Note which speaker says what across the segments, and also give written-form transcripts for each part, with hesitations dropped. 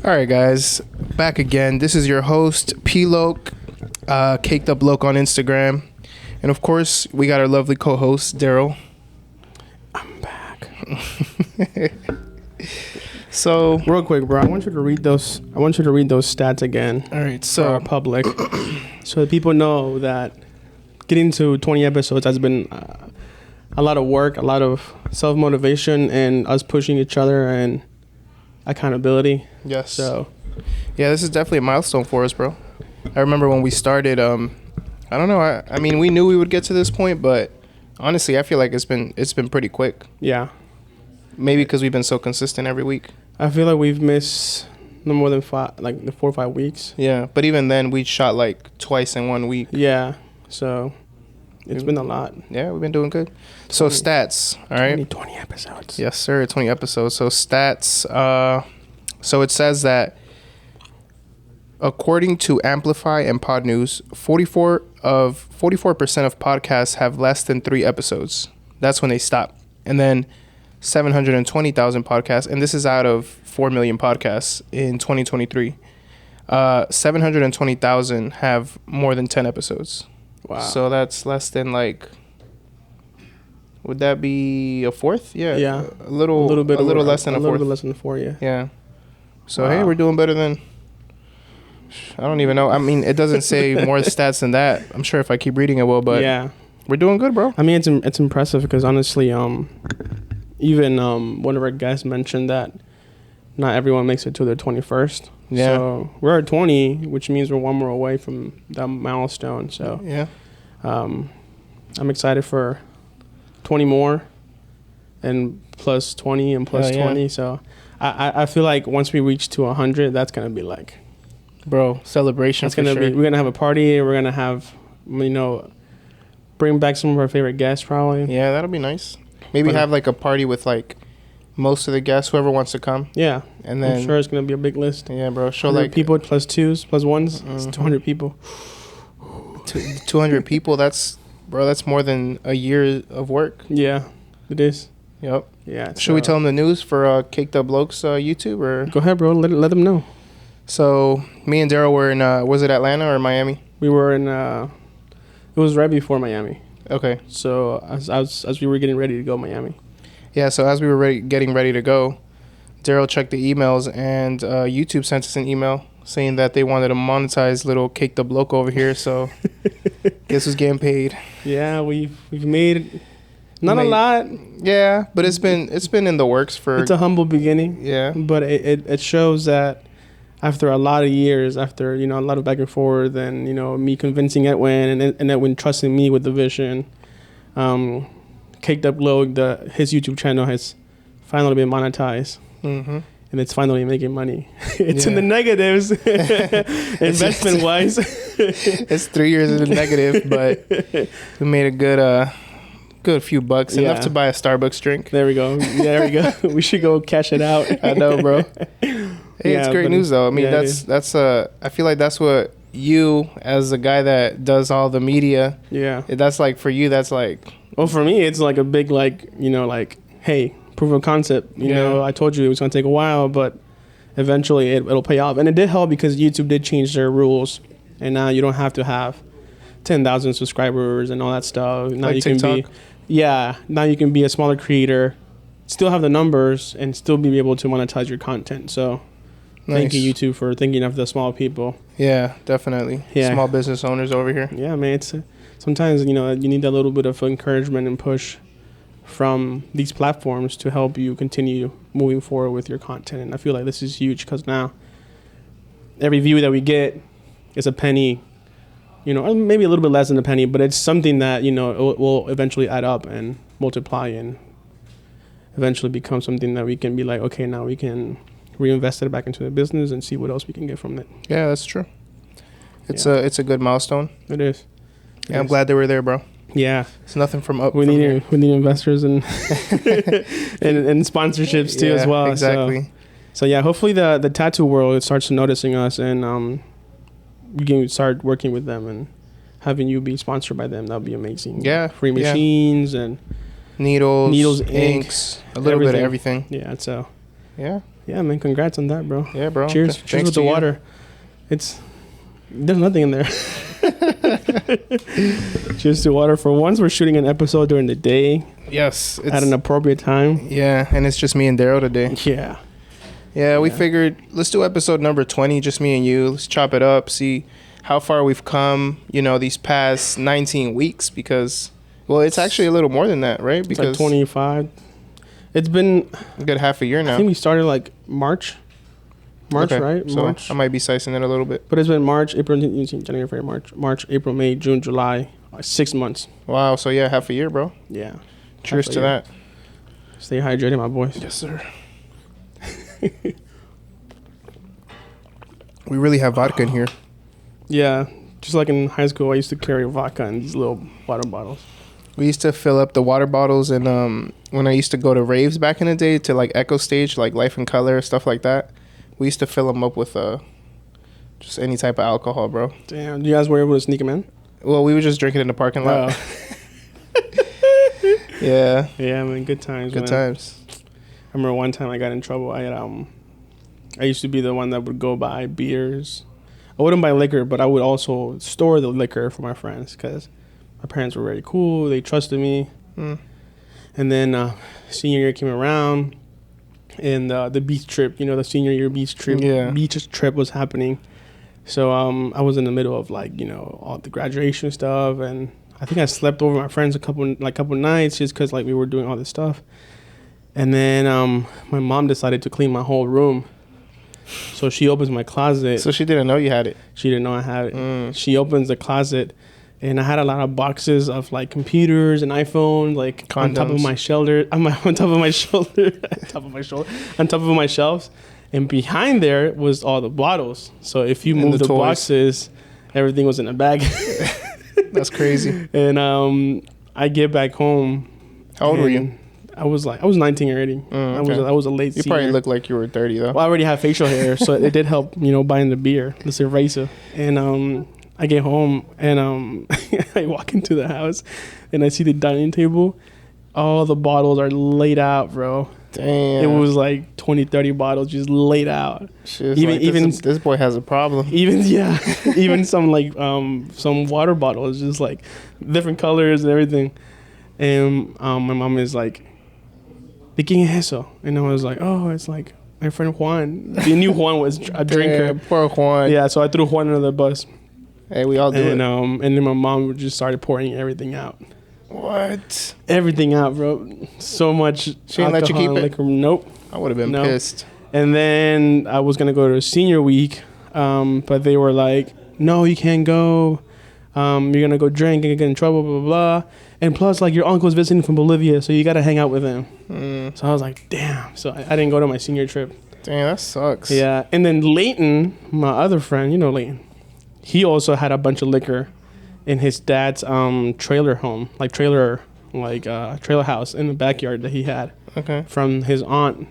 Speaker 1: All right, guys, back again. This is your host, P-Loke, Cakeduplok on Instagram. And of course, we got our lovely co-host, Daryl.
Speaker 2: I'm back.
Speaker 1: So,
Speaker 2: real quick, bro, I want you to read those stats again.
Speaker 1: All right,
Speaker 2: so for our public, so that people know that getting to 20 episodes has been a lot of work, a lot of self-motivation, and us pushing each other and accountability.
Speaker 1: Yes.
Speaker 2: So,
Speaker 1: yeah, this is definitely a milestone for us, bro. I remember when we started. I don't know. I mean, we knew we would get to this point, but honestly, I feel like it's been pretty quick.
Speaker 2: Yeah.
Speaker 1: Maybe because we've been so consistent every week.
Speaker 2: I feel like we've missed no more than 4 or 5 weeks.
Speaker 1: Yeah, but even then, we shot like twice in 1 week.
Speaker 2: Yeah. So it's been a lot.
Speaker 1: Yeah, we've been doing good. So stats, all right?
Speaker 2: 20 episodes.
Speaker 1: Yes, sir, 20 episodes. So stats, so it says that according to Amplify and Pod News, 44% of podcasts have less than 3 episodes. That's when they stop. And then 720,000 podcasts, and this is out of 4 million podcasts in 2023. 720,000 have more than 10 episodes.
Speaker 2: Wow.
Speaker 1: So that's less than like, would that be a fourth? Yeah.
Speaker 2: Yeah.
Speaker 1: A little less than a fourth.
Speaker 2: A little bit less than 4, yeah.
Speaker 1: Yeah. So,
Speaker 2: wow.
Speaker 1: Hey, we're doing better than, I don't even know. I mean, it doesn't say more stats than that. I'm sure if I keep reading it will, but yeah, we're doing good, bro.
Speaker 2: I mean, it's impressive because honestly, even one of our guests mentioned that not everyone makes it to their 21st.
Speaker 1: Yeah.
Speaker 2: So we're at 20, which means we're one more away from that milestone. So
Speaker 1: yeah,
Speaker 2: I'm excited for 20 more and plus 20 and plus 20. So I feel like once we reach to 100, that's going to be like,
Speaker 1: bro, celebration.
Speaker 2: That's gonna be. We're gonna have a party. We're gonna have, bring back some of our favorite guests probably.
Speaker 1: Yeah, that'll be nice. Maybe have like a party with like most of the guests, whoever wants to come.
Speaker 2: Yeah,
Speaker 1: and then
Speaker 2: I'm sure it's gonna be a big list.
Speaker 1: Yeah, bro. Show like
Speaker 2: people plus 2s plus 1s. It's 200 people.
Speaker 1: 200 people. That's more than a year of work.
Speaker 2: Yeah, it is.
Speaker 1: Yep.
Speaker 2: Yeah.
Speaker 1: Should we tell them the news for Cakeduplok's YouTube or?
Speaker 2: Go ahead, bro. Let them know.
Speaker 1: So me and Daryl were in was it Atlanta or Miami?
Speaker 2: We were in it was right before Miami.
Speaker 1: Okay.
Speaker 2: So as we were getting ready to go Miami.
Speaker 1: Yeah, so as we were getting ready to go, Daryl checked the emails and YouTube sent us an email saying that they wanted to monetize little Cakeduplok over here, so guess who's getting paid.
Speaker 2: Yeah, we've made a lot.
Speaker 1: Yeah, but it's been in the works for.
Speaker 2: It's a humble beginning.
Speaker 1: Yeah.
Speaker 2: But it shows that after a lot of years, after, a lot of back and forth and, me convincing Edwin and Edwin trusting me with the vision, Cakeduplok, his YouTube channel has finally been monetized. Mm-hmm. And it's finally making money. It's in the negatives, investment-wise.
Speaker 1: It's 3 years in the negative, but we made a good few bucks, enough to buy a Starbucks drink.
Speaker 2: There we go. Yeah, there we go. We should go cash it out.
Speaker 1: I know, bro. Hey, it's great news, though. I mean, that's I feel like that's what you, as a guy that does all the media, that's like, for you, that's like.
Speaker 2: Well, for me, it's like a big, hey, proof of concept. I told you it was going to take a while, but eventually it'll pay off. And it did help because YouTube did change their rules, and now you don't have to have 10,000 subscribers and all that stuff. Now
Speaker 1: like
Speaker 2: you
Speaker 1: TikTok?
Speaker 2: Now you can be a smaller creator, still have the numbers, and still be able to monetize your content. So. Nice. Thank you, YouTube, for thinking of the small people.
Speaker 1: Yeah, definitely. Yeah. Small business owners over here.
Speaker 2: Yeah, man. It's sometimes, you need that little bit of encouragement and push from these platforms to help you continue moving forward with your content. And I feel like this is huge because now every view that we get is a penny, maybe a little bit less than a penny, but it's something that, it will eventually add up and multiply and eventually become something that we can be like, okay, now we can reinvest it back into the business and see what else we can get from it.
Speaker 1: Yeah, that's true. It's a good milestone.
Speaker 2: It is.
Speaker 1: Yeah, I'm glad they were there, bro.
Speaker 2: Yeah,
Speaker 1: it's nothing from up.
Speaker 2: We need investors and and sponsorships too as well.
Speaker 1: Exactly.
Speaker 2: So yeah, hopefully the tattoo world starts noticing us and we can start working with them and having you be sponsored by them. That'd be amazing.
Speaker 1: Yeah,
Speaker 2: free machines and
Speaker 1: needles,
Speaker 2: inks,
Speaker 1: a little bit of everything.
Speaker 2: Yeah, so.
Speaker 1: Yeah,
Speaker 2: Yeah, man. Congrats on that, bro.
Speaker 1: Yeah, bro.
Speaker 2: Cheers. Cheers with the water. There's nothing in there. Cheers to water. For once, we're shooting an episode during the day.
Speaker 1: Yes.
Speaker 2: At an appropriate time.
Speaker 1: Yeah, and it's just me and Daryl today.
Speaker 2: Yeah.
Speaker 1: Yeah, we figured let's do episode number 20, just me and you. Let's chop it up, see how far we've come, these past 19 weeks because, well, it's actually a little more than that, right?
Speaker 2: Because it's like 25. It's been
Speaker 1: a good half a year now.
Speaker 2: I think we started like March, okay. Right?
Speaker 1: So
Speaker 2: March.
Speaker 1: I might be sizing it a little bit.
Speaker 2: But it's been March, April, January, February, March, April, May, June, July, 6 months.
Speaker 1: Wow. So, yeah, half a year, bro.
Speaker 2: Yeah.
Speaker 1: Cheers to that.
Speaker 2: Stay hydrated, my boys.
Speaker 1: Yes, sir. We really have vodka in here.
Speaker 2: Yeah. Just like in high school, I used to carry vodka in these little water bottles.
Speaker 1: We used to fill up the water bottles, and when I used to go to raves back in the day to like Echo Stage, like Life in Color, stuff like that, we used to fill them up with just any type of alcohol, bro.
Speaker 2: Damn, you guys were able to sneak them in?
Speaker 1: Well, we were just drinking in the parking lot. Yeah.
Speaker 2: Yeah, man, good times.
Speaker 1: Good times.
Speaker 2: I remember one time I got in trouble. I used to be the one that would go buy beers. I wouldn't buy liquor, but I would also store the liquor for my friends because my parents were very cool. They trusted me. And then senior year came around, and the beach trip, the senior year beach trip was happening. So I was in the middle of all the graduation stuff, and I think I slept over my friends a couple nights just because we were doing all this stuff. And then my mom decided to clean my whole room. So she opens my closet.
Speaker 1: So she didn't know you had it?
Speaker 2: She didn't know I had it. She opens the closet, and I had a lot of boxes of computers and iPhones condoms. On top of my shoulder, on top of my shelves. And behind there was all the bottles. So if you move the boxes, everything was in a bag.
Speaker 1: That's crazy.
Speaker 2: And I get back home.
Speaker 1: How old were you?
Speaker 2: I was 19 already.
Speaker 1: Okay.
Speaker 2: I was a late senior.
Speaker 1: You probably look like you were 30 though.
Speaker 2: Well, I already have facial hair, so it did help, buying the beer, the cerveza. And I get home and I walk into the house and I see the dining table. All the bottles are laid out, bro.
Speaker 1: Damn.
Speaker 2: It was 20, 30 bottles just laid out.
Speaker 1: Even this boy has a problem.
Speaker 2: Even some water bottles, just different colors and everything. And my mom is like, ¿de quién es eso? And I was like, oh, it's my friend Juan. They knew Juan was a drinker.
Speaker 1: Damn, poor Juan.
Speaker 2: Yeah, so I threw Juan under the bus.
Speaker 1: Hey, we all do it.
Speaker 2: And then my mom just started pouring everything out.
Speaker 1: What?
Speaker 2: Everything out, bro. So much.
Speaker 1: She didn't let you keep it?
Speaker 2: Nope.
Speaker 1: I would have been pissed.
Speaker 2: And then I was going to go to senior week, but they were like, no, you can't go. You're going to go drink and get in trouble, blah, blah, blah. And plus, your uncle's visiting from Bolivia, so you got to hang out with him. So I was like, damn. So I didn't go to my senior trip.
Speaker 1: Damn, that sucks.
Speaker 2: Yeah. And then Leighton, my other friend, Leighton, he also had a bunch of liquor in his dad's trailer home, trailer house in the backyard that he had from his aunt.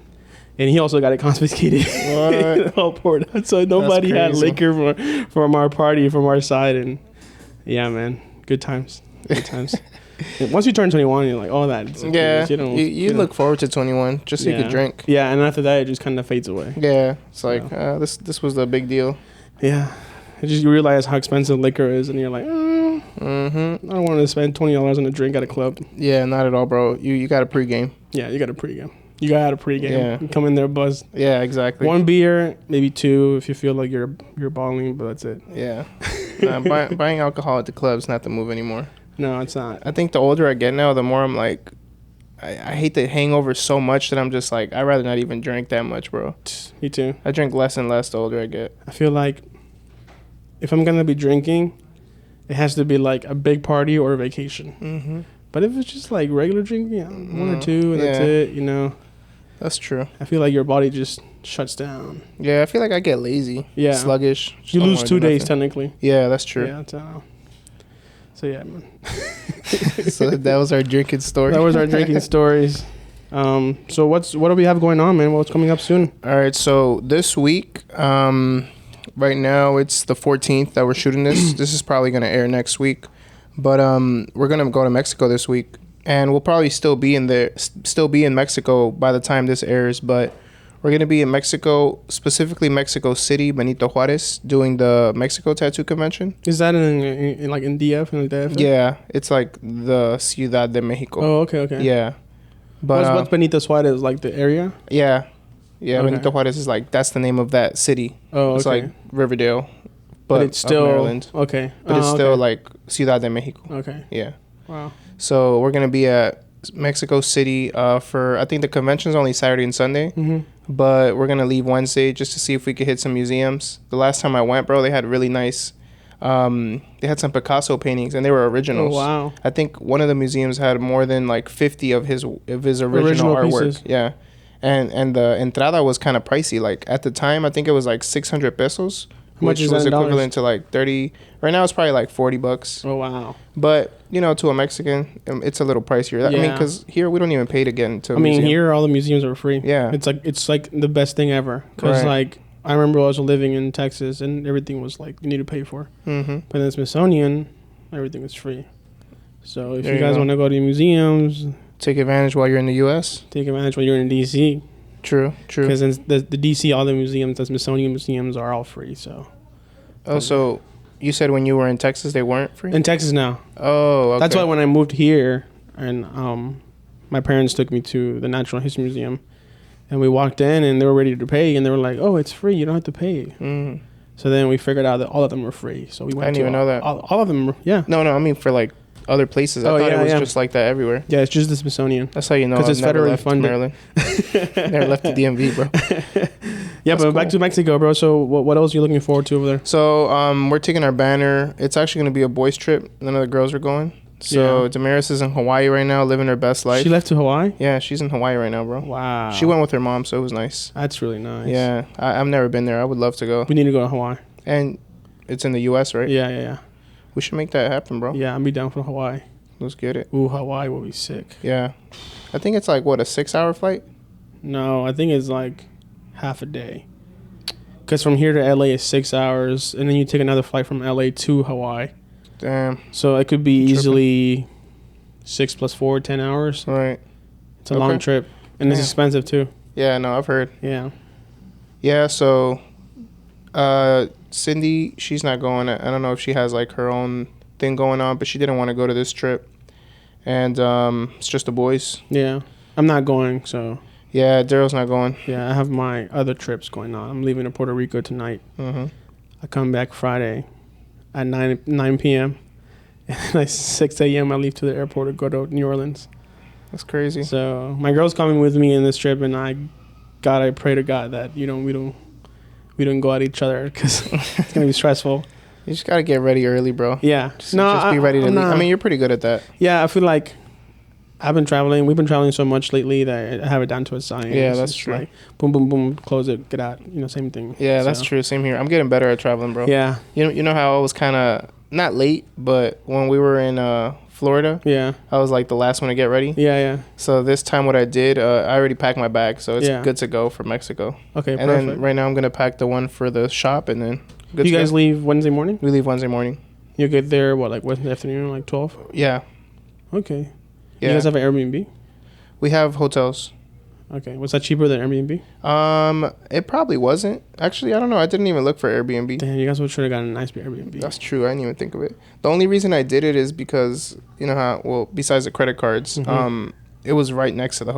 Speaker 2: And he also got it confiscated. What? All poured out. So nobody had liquor from our party, from our side. And yeah, man, good times. Good times. Once you turn 21, you're like, oh, that's
Speaker 1: yeah. You look forward to 21 just so you could drink.
Speaker 2: Yeah, and after that, it just kind of fades away.
Speaker 1: Yeah, it's this was the big deal.
Speaker 2: Yeah, you realize how expensive liquor is, and you're like, I don't want to spend $20 on a drink at a club. Yeah,
Speaker 1: not at all, bro. You got a pregame.
Speaker 2: Yeah, you got a pregame. You got a pregame. Yeah. You come in there buzzed.
Speaker 1: Yeah, exactly.
Speaker 2: 1 beer, maybe 2 if you feel like you're balling, but that's it.
Speaker 1: Yeah. Buying alcohol at the club's not the move anymore.
Speaker 2: No, it's not.
Speaker 1: I think the older I get now, the more I'm I hate the hangover so much that I'm just I'd rather not even drink that much, bro.
Speaker 2: Me too.
Speaker 1: I drink less and less the older I get.
Speaker 2: I feel like if I'm going to be drinking, it has to be a big party or a vacation. Mm-hmm. But if it's just regular drinking, 1 or 2 and that's it,
Speaker 1: That's true.
Speaker 2: I feel like your body just shuts down.
Speaker 1: Yeah, I feel like I get lazy.
Speaker 2: Yeah.
Speaker 1: Sluggish.
Speaker 2: You lose 2 days technically.
Speaker 1: Yeah, that's true.
Speaker 2: Yeah, so yeah, man.
Speaker 1: So that was our drinking story.
Speaker 2: That was our drinking stories. So what do we have going on, man? What's coming up soon?
Speaker 1: All right, so this week, right now it's the 14th that we're shooting this. This is probably going to air next week. But we're going to go to Mexico this week. And we'll probably still be in Mexico by the time this airs. But We're gonna be in Mexico, specifically Mexico City, Benito Juarez, doing the Mexico Tattoo Convention.
Speaker 2: Is that in like in DF in the DF?
Speaker 1: Yeah, it's like the Ciudad de Mexico.
Speaker 2: Oh, okay.
Speaker 1: Yeah, but
Speaker 2: what's Benito Juarez, like the area?
Speaker 1: yeah,
Speaker 2: Okay.
Speaker 1: Benito Juarez is like that's the name of that city.
Speaker 2: Oh,
Speaker 1: It's
Speaker 2: okay.
Speaker 1: like Riverdale,
Speaker 2: but it's
Speaker 1: of
Speaker 2: still
Speaker 1: Maryland.
Speaker 2: okay.
Speaker 1: But it's
Speaker 2: Oh,
Speaker 1: still
Speaker 2: okay.
Speaker 1: like Ciudad de Mexico.
Speaker 2: Okay.
Speaker 1: Yeah.
Speaker 2: Wow.
Speaker 1: So we're gonna be at Mexico City for I think the convention's only Saturday and Sunday, but we're gonna leave Wednesday just to see if we could hit some museums. The last time I went, bro, they had really nice. They had some Picasso paintings and they were originals.
Speaker 2: Oh wow.
Speaker 1: I think one of the museums had more than like 50 of his original artwork.
Speaker 2: Pieces.
Speaker 1: Yeah, and the entrada was kind of pricey. Like at the time, I think it was like 600 pesos,
Speaker 2: How much
Speaker 1: which
Speaker 2: is that
Speaker 1: was
Speaker 2: in dollars?
Speaker 1: equivalent to like 30. Right now, it's probably like $40.
Speaker 2: Oh wow.
Speaker 1: But you know, to a Mexican, it's a little pricier. I mean,
Speaker 2: Yeah.
Speaker 1: because here we don't even pay to get into.
Speaker 2: I mean,
Speaker 1: museum.
Speaker 2: here all the museums are free.
Speaker 1: Yeah.
Speaker 2: It's like the best thing ever. Cause
Speaker 1: Right.
Speaker 2: like I remember I was living in Texas and everything was like you need to pay for.
Speaker 1: Mm-hmm.
Speaker 2: But in the Smithsonian, everything was free. So if
Speaker 1: There
Speaker 2: you
Speaker 1: you
Speaker 2: guys
Speaker 1: go.
Speaker 2: want to go to museums,
Speaker 1: Take advantage while you're in the U.S.
Speaker 2: take advantage when you're in DC.
Speaker 1: True.
Speaker 2: Because in the DC, all the museums, the Smithsonian museums are all free. So
Speaker 1: Oh, so you said when you were in Texas they weren't free?
Speaker 2: in Texas now.
Speaker 1: Oh, okay.
Speaker 2: That's why when I moved here and my parents took me to the Natural History Museum and we walked in and they were ready to pay and they were like, oh, it's free. You don't have to pay.
Speaker 1: Mm.
Speaker 2: So then we figured out that all of them were free. So we went
Speaker 1: I didn't
Speaker 2: to
Speaker 1: even know that.
Speaker 2: all of them. Yeah.
Speaker 1: No, I mean for like other places. I
Speaker 2: Oh,
Speaker 1: thought it
Speaker 2: yeah,
Speaker 1: was
Speaker 2: yeah.
Speaker 1: just like that everywhere.
Speaker 2: Yeah, it's just the Smithsonian.
Speaker 1: That's how you know
Speaker 2: 'Cause
Speaker 1: I've
Speaker 2: it's
Speaker 1: never
Speaker 2: federally
Speaker 1: left
Speaker 2: funded.
Speaker 1: Maryland. Never left the DMV, bro.
Speaker 2: Yeah,
Speaker 1: That's
Speaker 2: but back
Speaker 1: cool.
Speaker 2: to Mexico, bro. So what else are you looking forward to over there?
Speaker 1: So we're taking our banner. It's actually gonna be a boys' trip. None of the girls are going. So
Speaker 2: Yeah.
Speaker 1: Damaris is in Hawaii right now, living her best life.
Speaker 2: She left to Hawaii?
Speaker 1: Yeah, she's in Hawaii right now, bro.
Speaker 2: Wow.
Speaker 1: She went with her mom, so it was nice.
Speaker 2: That's really nice.
Speaker 1: Yeah, I've never been there. I would love to go.
Speaker 2: We need to go to Hawaii.
Speaker 1: And it's in the U.S., right?
Speaker 2: Yeah.
Speaker 1: We should make that happen, bro.
Speaker 2: Yeah, I'll be down for Hawaii.
Speaker 1: Let's get it.
Speaker 2: Ooh, Hawaii will be sick.
Speaker 1: Yeah. I think it's like, what, a 6-hour flight?
Speaker 2: No, I think it's like half a day. Because from here to LA is 6 hours, and then you take another flight from LA to Hawaii.
Speaker 1: Damn.
Speaker 2: So it could be
Speaker 1: Tripping.
Speaker 2: easily 6 + 4, 10 hours.
Speaker 1: All right.
Speaker 2: It's a long
Speaker 1: Okay.
Speaker 2: trip, and it's
Speaker 1: Yeah.
Speaker 2: expensive too.
Speaker 1: Yeah, no, I've heard.
Speaker 2: Yeah.
Speaker 1: Yeah, so Cindy, she's not going. I don't know if she has like her own thing going on, but she didn't want to go to this trip. And it's just the boys.
Speaker 2: Yeah. I'm not going, so
Speaker 1: Yeah, Daryl's not going.
Speaker 2: yeah, I have my other trips going on. I'm leaving to Puerto Rico tonight.
Speaker 1: Mm-hmm.
Speaker 2: I come back Friday at 9 p.m. And at 6 a.m. I leave to the airport to go to New Orleans.
Speaker 1: That's crazy.
Speaker 2: So my girl's coming with me in this trip, and I pray to God that we don't go at each other because it's gonna be stressful.
Speaker 1: You just gotta get ready early, bro.
Speaker 2: Yeah,
Speaker 1: Just be ready to
Speaker 2: I'm
Speaker 1: leave.
Speaker 2: not-
Speaker 1: I mean, you're pretty good at that.
Speaker 2: yeah, I feel like We've been traveling so much lately that I have it down to a science.
Speaker 1: Yeah, that's
Speaker 2: It's
Speaker 1: true.
Speaker 2: Like boom, boom, boom, close it, get out. Same thing.
Speaker 1: Yeah, that's
Speaker 2: So,
Speaker 1: true. Same here. I'm getting better at traveling, bro.
Speaker 2: Yeah,
Speaker 1: You know how I was kind of not late, but when we were in Florida,
Speaker 2: yeah,
Speaker 1: I was like the last one to get ready.
Speaker 2: yeah.
Speaker 1: So this time, what I did, I already packed my bag, so it's
Speaker 2: Yeah.
Speaker 1: good to go for Mexico.
Speaker 2: Okay,
Speaker 1: And
Speaker 2: perfect.
Speaker 1: then right now, I'm gonna pack the one for the shop, and then good
Speaker 2: You
Speaker 1: to
Speaker 2: guys
Speaker 1: go.
Speaker 2: leave Wednesday morning?
Speaker 1: We leave Wednesday morning.
Speaker 2: You get there like Wednesday afternoon, like 12?
Speaker 1: Yeah,
Speaker 2: Okay.
Speaker 1: yeah.
Speaker 2: You guys have an Airbnb?
Speaker 1: We have hotels.
Speaker 2: Okay. Was that cheaper than Airbnb?
Speaker 1: It probably wasn't. Actually, I don't know. I didn't even look for Airbnb.
Speaker 2: Damn, you guys should have gotten a nice Airbnb.
Speaker 1: That's true. I didn't even think of it. The only reason I did it is because you know how besides the credit cards,
Speaker 2: Mhm.
Speaker 1: it was right next to the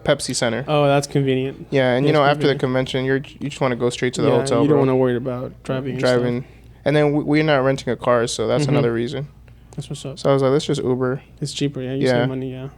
Speaker 1: Pepsi Center.
Speaker 2: Oh, that's convenient.
Speaker 1: Yeah, and
Speaker 2: Yeah, it's
Speaker 1: after the
Speaker 2: convenient.
Speaker 1: convention, you just want to go straight to the
Speaker 2: Yeah,
Speaker 1: hotel.
Speaker 2: you don't
Speaker 1: bro.
Speaker 2: want to worry about driving. and
Speaker 1: driving, and then we're not renting a car, so that's
Speaker 2: Mhm.
Speaker 1: another reason.
Speaker 2: stuff. That's what's up.
Speaker 1: So I was like, let's just Uber.
Speaker 2: It's cheaper. Yeah, you
Speaker 1: Yeah.
Speaker 2: save money. Yeah.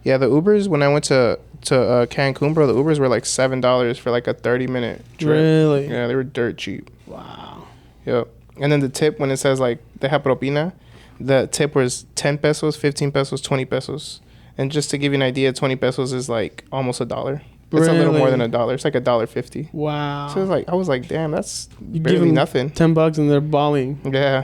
Speaker 1: Yeah, the Ubers when I went to Cancun, bro, the Ubers were like $7 for like a 30-minute trip.
Speaker 2: Really?
Speaker 1: Yeah, they were dirt cheap.
Speaker 2: Wow.
Speaker 1: Yep. And then the tip when it says like deja propina, the tip was 10 pesos, 15 pesos, 20 pesos. And just to give you an idea, 20 pesos is like almost $1. It's a little more than
Speaker 2: Really?
Speaker 1: $1. It's like $1.50.
Speaker 2: Wow.
Speaker 1: So I was like, damn, that's
Speaker 2: You give
Speaker 1: barely
Speaker 2: them
Speaker 1: nothing.
Speaker 2: $10 and they're balling.
Speaker 1: Yeah.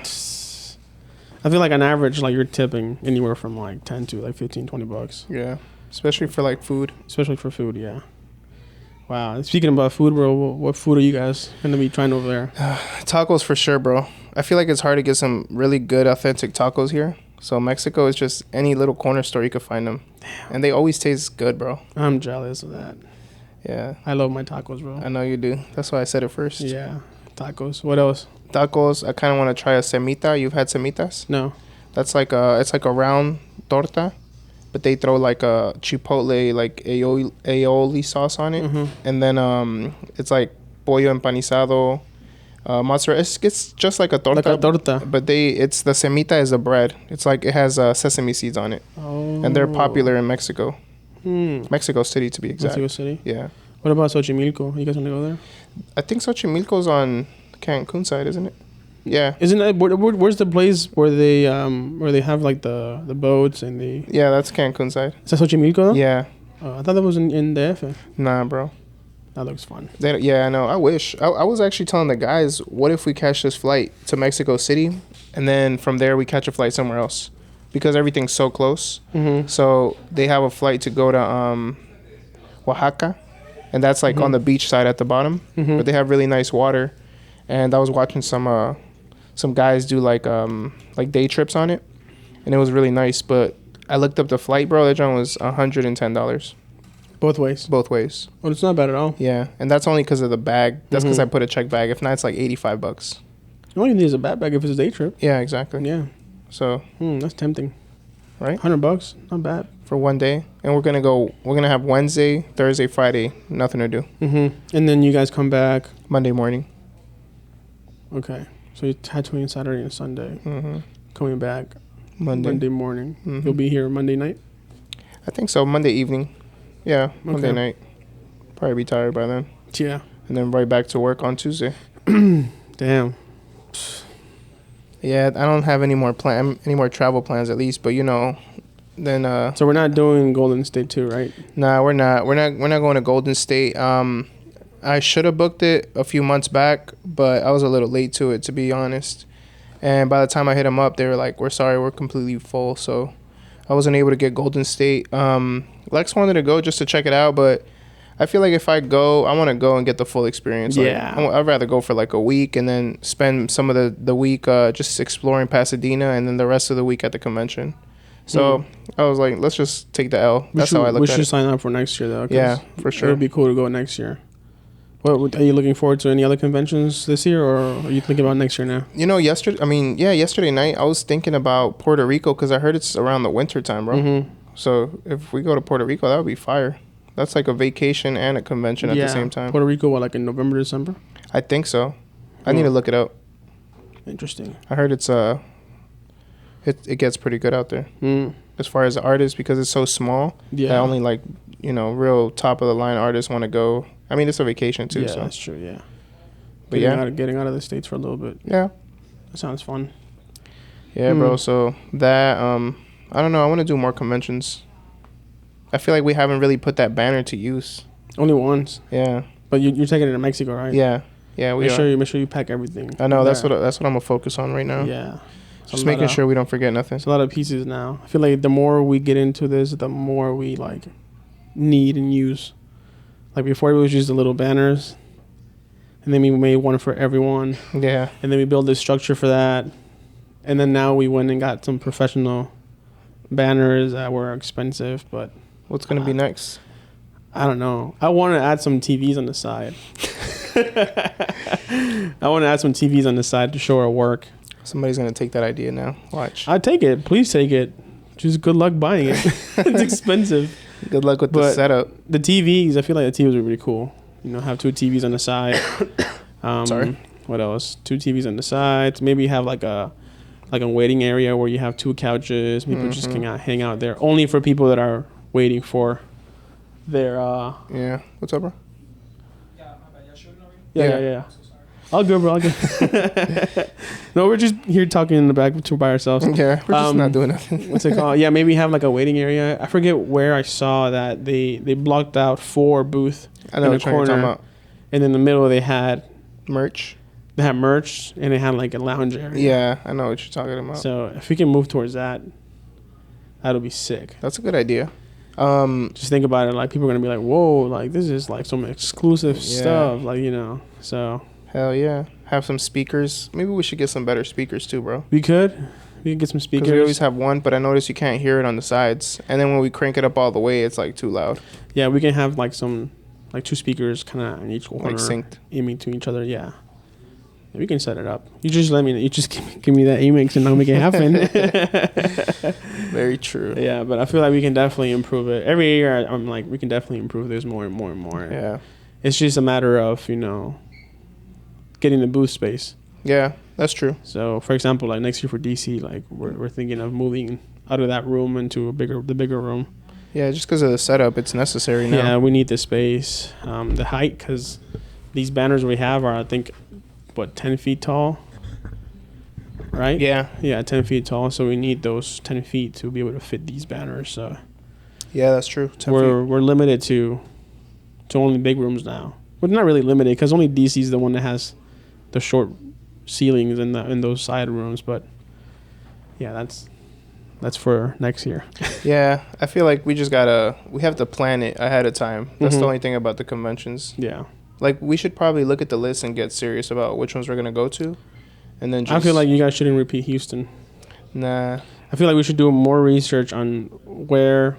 Speaker 2: I feel like on average, like you're tipping anywhere from like 10 to like 15, $20,
Speaker 1: Yeah. Especially for like food.
Speaker 2: especially for food. Yeah. Wow. Speaking about food, bro, what food are you guys gonna be trying over there?
Speaker 1: Tacos for sure, bro. I feel like it's hard to get some really good, authentic tacos here. So Mexico is just any little corner store you could find them. And they always taste good, bro.
Speaker 2: I'm jealous of that.
Speaker 1: Yeah.
Speaker 2: I love my tacos, bro.
Speaker 1: I know you do. That's why I said it first.
Speaker 2: Yeah, tacos. What else?
Speaker 1: Tacos. I kind of want to try a semita. You've had semitas?
Speaker 2: No.
Speaker 1: That's like it's like a round torta, but they throw like a chipotle like aioli sauce on it, and then it's like pollo empanizado, mozzarella. It's just like a torta.
Speaker 2: Like a torta.
Speaker 1: But it's the semita is the bread. It's like it has sesame seeds on it, and they're popular in Mexico. Mexico City to be exact.
Speaker 2: Mexico City.
Speaker 1: Yeah.
Speaker 2: What about Xochimilco? You guys want to go there?
Speaker 1: I think Xochimilco's on Cancun side, isn't it? Yeah.
Speaker 2: Isn't that where's the place where they have like the boats and the?
Speaker 1: Yeah, that's Cancun side.
Speaker 2: Is that Xochimilco? Though?
Speaker 1: Yeah.
Speaker 2: I thought that was in DF.
Speaker 1: Nah, bro.
Speaker 2: That looks fun.
Speaker 1: Yeah, I know. I wish. I was actually telling the guys, what if we catch this flight to Mexico City, and then from there we catch a flight somewhere else, because everything's so close. So they have a flight to go to Oaxaca, and that's like on the beach side at the bottom, but they have really nice water. And I was watching some guys do like day trips on it, and it was really nice. But I looked up the flight, bro. That joint was $110
Speaker 2: Both ways.
Speaker 1: both ways.
Speaker 2: Oh, it's not bad at all.
Speaker 1: Yeah, and that's only because of the bag. That's because I put a check bag. If not, it's like $85.
Speaker 2: You only need is a bad bag if it's a day trip.
Speaker 1: Yeah, exactly.
Speaker 2: Yeah.
Speaker 1: So
Speaker 2: That's tempting.
Speaker 1: right,
Speaker 2: $100, not bad.
Speaker 1: for one day, and we're gonna have Wednesday, Thursday, Friday, nothing to do.
Speaker 2: And then you guys come back.
Speaker 1: Monday morning.
Speaker 2: Okay. So you Tatooine Saturday and Sunday. Coming back
Speaker 1: Monday.
Speaker 2: morning. You'll be here Monday night.
Speaker 1: I think so. Monday evening. Yeah, Monday
Speaker 2: Okay.
Speaker 1: night. Probably be tired by then,
Speaker 2: Yeah.
Speaker 1: and then right back to work on Tuesday.
Speaker 2: Damn.
Speaker 1: Yeah, I don't have any more travel plans at least, but then
Speaker 2: So we're not doing Golden State too, right?
Speaker 1: nah, we're not going to Golden State. I should have booked it a few months back, but I was a little late to it, to be honest. And by the time I hit them up, they were like, "We're sorry, we're completely full." So I wasn't able to get Golden State. Lex wanted to go just to check it out, but I feel like if I go, I want to go and get the full experience. Like,
Speaker 2: Yeah.
Speaker 1: I'd rather go for like a week and then spend some of the week just exploring Pasadena, and then the rest of the week at the convention. So I was like, let's just take the L. That's how I looked
Speaker 2: We
Speaker 1: at
Speaker 2: should
Speaker 1: it.
Speaker 2: sign up for next year, though. 'Cause
Speaker 1: Yeah, for sure.
Speaker 2: It would be cool to go next year. What are you looking forward to? Any other conventions this year, or are you thinking about next year now?
Speaker 1: Yesterday night I was thinking about Puerto Rico because I heard it's around the winter time, bro. So if we go to Puerto Rico, that would be fire. That's like a vacation and a convention at the same time.
Speaker 2: Puerto Rico, what, like in November, December?
Speaker 1: I think so. I need to look it up.
Speaker 2: Interesting.
Speaker 1: I heard it's it gets pretty good out there as far as the artists, because it's so small.
Speaker 2: Yeah.
Speaker 1: That only like real top of the line artists want to go. I mean, it's a vacation too.
Speaker 2: Yeah,
Speaker 1: So
Speaker 2: that's true. Yeah.
Speaker 1: But
Speaker 2: Getting out of the States for a little bit.
Speaker 1: yeah.
Speaker 2: That sounds fun.
Speaker 1: Yeah, bro. So that I don't know. I want to do more conventions. I feel like we haven't really put that banner to use.
Speaker 2: Only once.
Speaker 1: Yeah.
Speaker 2: But you're taking it to Mexico, right?
Speaker 1: Yeah. Yeah.
Speaker 2: Make sure you pack everything.
Speaker 1: I know. That's
Speaker 2: there.
Speaker 1: what I'm gonna focus on right now.
Speaker 2: Yeah.
Speaker 1: Just making sure we don't forget nothing.
Speaker 2: It's a lot of pieces now. I feel like the more we get into this, the more we like need and use. Like before, it was just the little banners, and then we made one for everyone.
Speaker 1: Yeah.
Speaker 2: And then we built this structure for that, and then now we went and got some professional banners that were expensive, but
Speaker 1: What's gonna be next?
Speaker 2: I don't know. I want to add some TVs on the side. I want to add some TVs on the side to show our work.
Speaker 1: Somebody's gonna take that idea now. Watch.
Speaker 2: I'd take it. Please take it. Just good luck buying it. It's expensive.
Speaker 1: Good luck with the setup.
Speaker 2: The TVs, I feel like the TVs are really cool. Have 2 TVs on the side.
Speaker 1: Sorry.
Speaker 2: What else? 2 TVs on the sides. Maybe have like a waiting area where you have 2 couches. People just can hang out there. Only for people that are waiting for their.
Speaker 1: Yeah. What's up, bro?
Speaker 2: Yeah. All good, bro. All good. No, we're just here talking in the back by ourselves.
Speaker 1: Yeah, we're just not doing nothing.
Speaker 2: What's it called? Yeah, maybe have like a waiting area. I forget where I saw that they blocked out 4 booths
Speaker 1: I know
Speaker 2: in
Speaker 1: what
Speaker 2: the
Speaker 1: you're talking
Speaker 2: corner,
Speaker 1: about.
Speaker 2: and in the middle they had
Speaker 1: Merch.
Speaker 2: They had merch, and they had like a lounge area.
Speaker 1: Yeah, I know what you're talking about.
Speaker 2: So if we can move towards that, that'll be sick.
Speaker 1: That's a good idea.
Speaker 2: Just think about it. Like people are gonna be like, "Whoa! Like this is like some exclusive stuff." Like So
Speaker 1: hell yeah, have some speakers. Maybe we should get some better speakers too, bro.
Speaker 2: we could get some speakers.
Speaker 1: Because we always have one, but I notice you can't hear it on the sides. And then when we crank it up all the way, it's like too loud.
Speaker 2: Yeah, we can have like some like 2 speakers kind of in each corner,
Speaker 1: Like synced.
Speaker 2: aiming to each other. Yeah. We can set it up. You just give me that image and I'll make it happen.
Speaker 1: Very true.
Speaker 2: Yeah, but I feel like we can definitely improve it. Every year I'm like, we can definitely improve this more and more and more.
Speaker 1: Yeah.
Speaker 2: It's just a matter of, getting the booth space.
Speaker 1: Yeah, that's true.
Speaker 2: So, for example, like next year for DC, like we're thinking of moving out of that room into the bigger room.
Speaker 1: Yeah, just because of the setup, it's necessary now.
Speaker 2: Yeah, we need the space, the height, because these banners we have are, I think, 10 feet tall, right? Yeah, 10 feet tall. So we need those 10 feet to be able to fit these banners. So
Speaker 1: yeah, that's true.
Speaker 2: We're limited to only big rooms now. Well, not really limited because only DC is the one that has the short ceilings in those side rooms. But yeah, that's for next year.
Speaker 1: Yeah, I feel like we have to plan it ahead of time. That's the only thing about the conventions.
Speaker 2: Yeah.
Speaker 1: Like, we should probably look at the list and get serious about which ones we're going to go to. And then
Speaker 2: I feel like you guys shouldn't repeat Houston.
Speaker 1: Nah.
Speaker 2: I feel like we should do more research on where.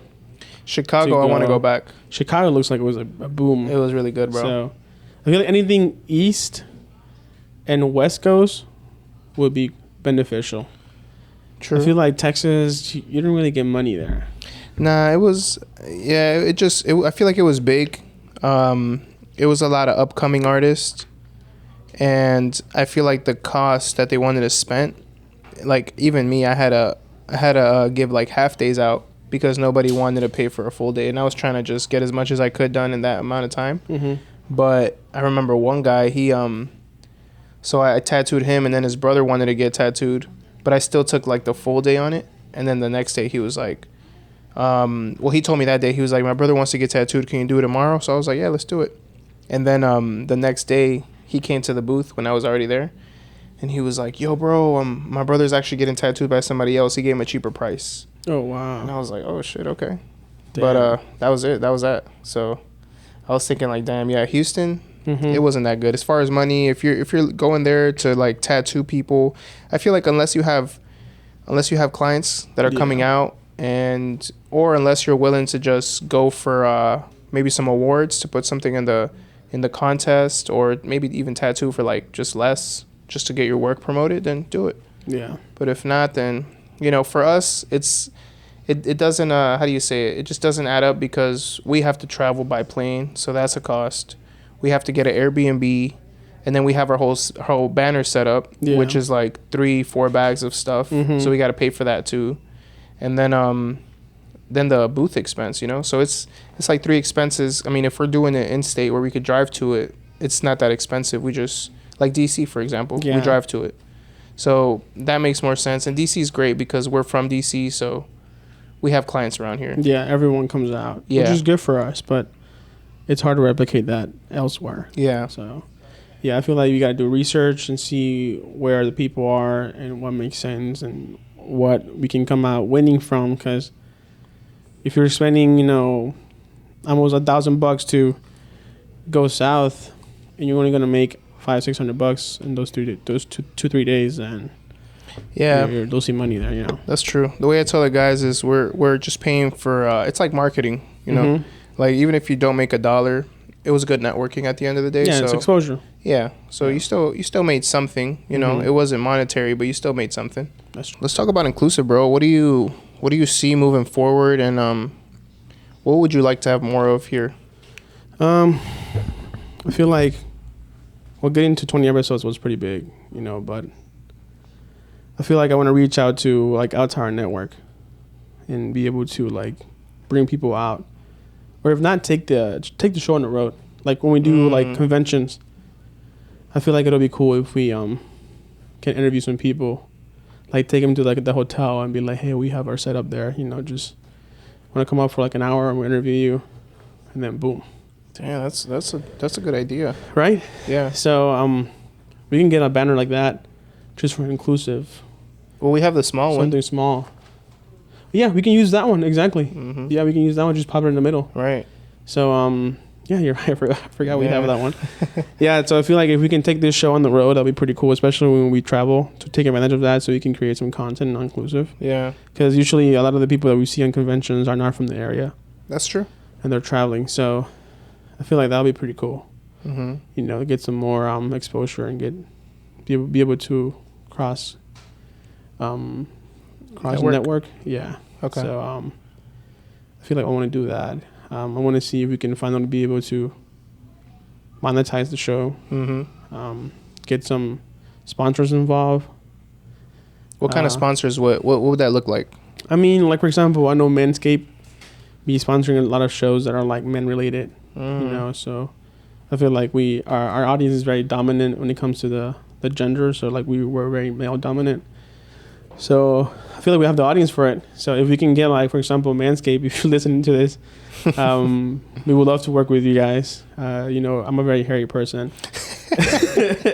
Speaker 1: Chicago, I want to go back.
Speaker 2: Chicago looks like it was a boom.
Speaker 1: It was really good, bro.
Speaker 2: So, I feel like anything east and west coast would be beneficial.
Speaker 1: True.
Speaker 2: I feel like Texas, you didn't really get money there.
Speaker 1: Nah, it was... Yeah, I feel like it was big. It was a lot of upcoming artists, and I feel like the cost that they wanted to spend, like even me, I had to give like half days out because nobody wanted to pay for a full day, and I was trying to just get as much as I could done in that amount of time. Mm-hmm. But I remember one guy, so I tattooed him, and then his brother wanted to get tattooed, but I still took like the full day on it, and then the next day he was like, he told me that day, he was like, my brother wants to get tattooed, can you do it tomorrow? So I was like, yeah, let's do it. And then the next day, he came to the booth when I was already there. And he was like, yo, bro, my brother's actually getting tattooed by somebody else. He gave him a cheaper price.
Speaker 2: Oh, wow.
Speaker 1: And I was like, oh, shit, okay.
Speaker 2: Damn.
Speaker 1: But that was it. That was that. So I was thinking, like, damn, yeah, Houston, it wasn't that good. As far as money, if you're going there to, like, tattoo people, I feel like unless you have clients that are coming out, or unless you're willing to just go for maybe some awards to put something in the contest, or maybe even tattoo for like just less, just to get your work promoted, then do it.
Speaker 2: Yeah.
Speaker 1: But if not, then for us, it doesn't how do you say it? It just doesn't add up because we have to travel by plane, so that's a cost. We have to get an Airbnb, and then we have our whole banner set up, which is like 3-4 bags of stuff. So we got to pay for that too, and then the booth expense, so it's like 3 expenses. I mean, if we're doing it in state where we could drive to it, it's not that expensive. We just, like DC, for example, we drive to it, so that makes more sense. And DC is great because we're from DC, so we have clients around here.
Speaker 2: Yeah, everyone comes out, which is good for us, but it's hard to replicate that elsewhere.
Speaker 1: Yeah.
Speaker 2: So yeah, I feel like you got to do research and see where the people are and what makes sense and what we can come out winning from, because if you're spending, almost $1,000 to go south, and you're only gonna make $500-600 in those 2-3 days, then you're losing money there.
Speaker 1: That's true. The way I tell the guys is we're just paying for. It's like marketing, Like even if you don't make $1, it was good networking at the end of the day.
Speaker 2: Yeah,
Speaker 1: so,
Speaker 2: it's exposure.
Speaker 1: Yeah. So you still made something. It wasn't monetary, but you still made something.
Speaker 2: That's true.
Speaker 1: Let's talk about Inklusive, bro. What do you see moving forward, and what would you like to have more of here?
Speaker 2: I feel like getting to 20 episodes was pretty big, but I feel like I want to reach out to like outside our network and be able to like bring people out, or if not, take the show on the road. Like when we do like conventions, I feel like it'll be cool if we can interview some people. Like take them to like the hotel and be like, hey, we have our setup there. Just want to come up for like an hour and we'll interview you, and then boom.
Speaker 1: Yeah, that's a good idea.
Speaker 2: Right?
Speaker 1: Yeah.
Speaker 2: So we can get a banner like that, just for Inklusive.
Speaker 1: Well, we have the small one.
Speaker 2: Something small. Yeah, we can use that one exactly. Mm-hmm. Yeah, we can use that one. Just pop it in the middle.
Speaker 1: Right.
Speaker 2: So yeah, you're right. I forgot we have that one. Yeah, so I feel like if we can take this show on the road, that'll be pretty cool, especially when we travel, to take advantage of that so we can create some content on Inklusive.
Speaker 1: Yeah.
Speaker 2: Because usually a lot of the people that we see on conventions are not from the area.
Speaker 1: That's true.
Speaker 2: And they're traveling. So I feel like that would be pretty cool.
Speaker 1: Mm-hmm.
Speaker 2: You know, get some more exposure and be able to cross network. Yeah.
Speaker 1: Okay.
Speaker 2: So I feel like I want to do that. I want to see if we can finally be able to monetize the show.
Speaker 1: Mm-hmm.
Speaker 2: Get some sponsors involved.
Speaker 1: What kind of sponsors? What would that look like?
Speaker 2: I mean, like for example, I know Manscaped be sponsoring a lot of shows that are like men related. You know, so I feel like our audience is very dominant when it comes to the gender. So like we're very male dominant. So I feel like we have the audience for it. So if we can get like, for example, Manscaped, if you're listening to this, we would love to work with you guys. You know, I'm a very hairy person.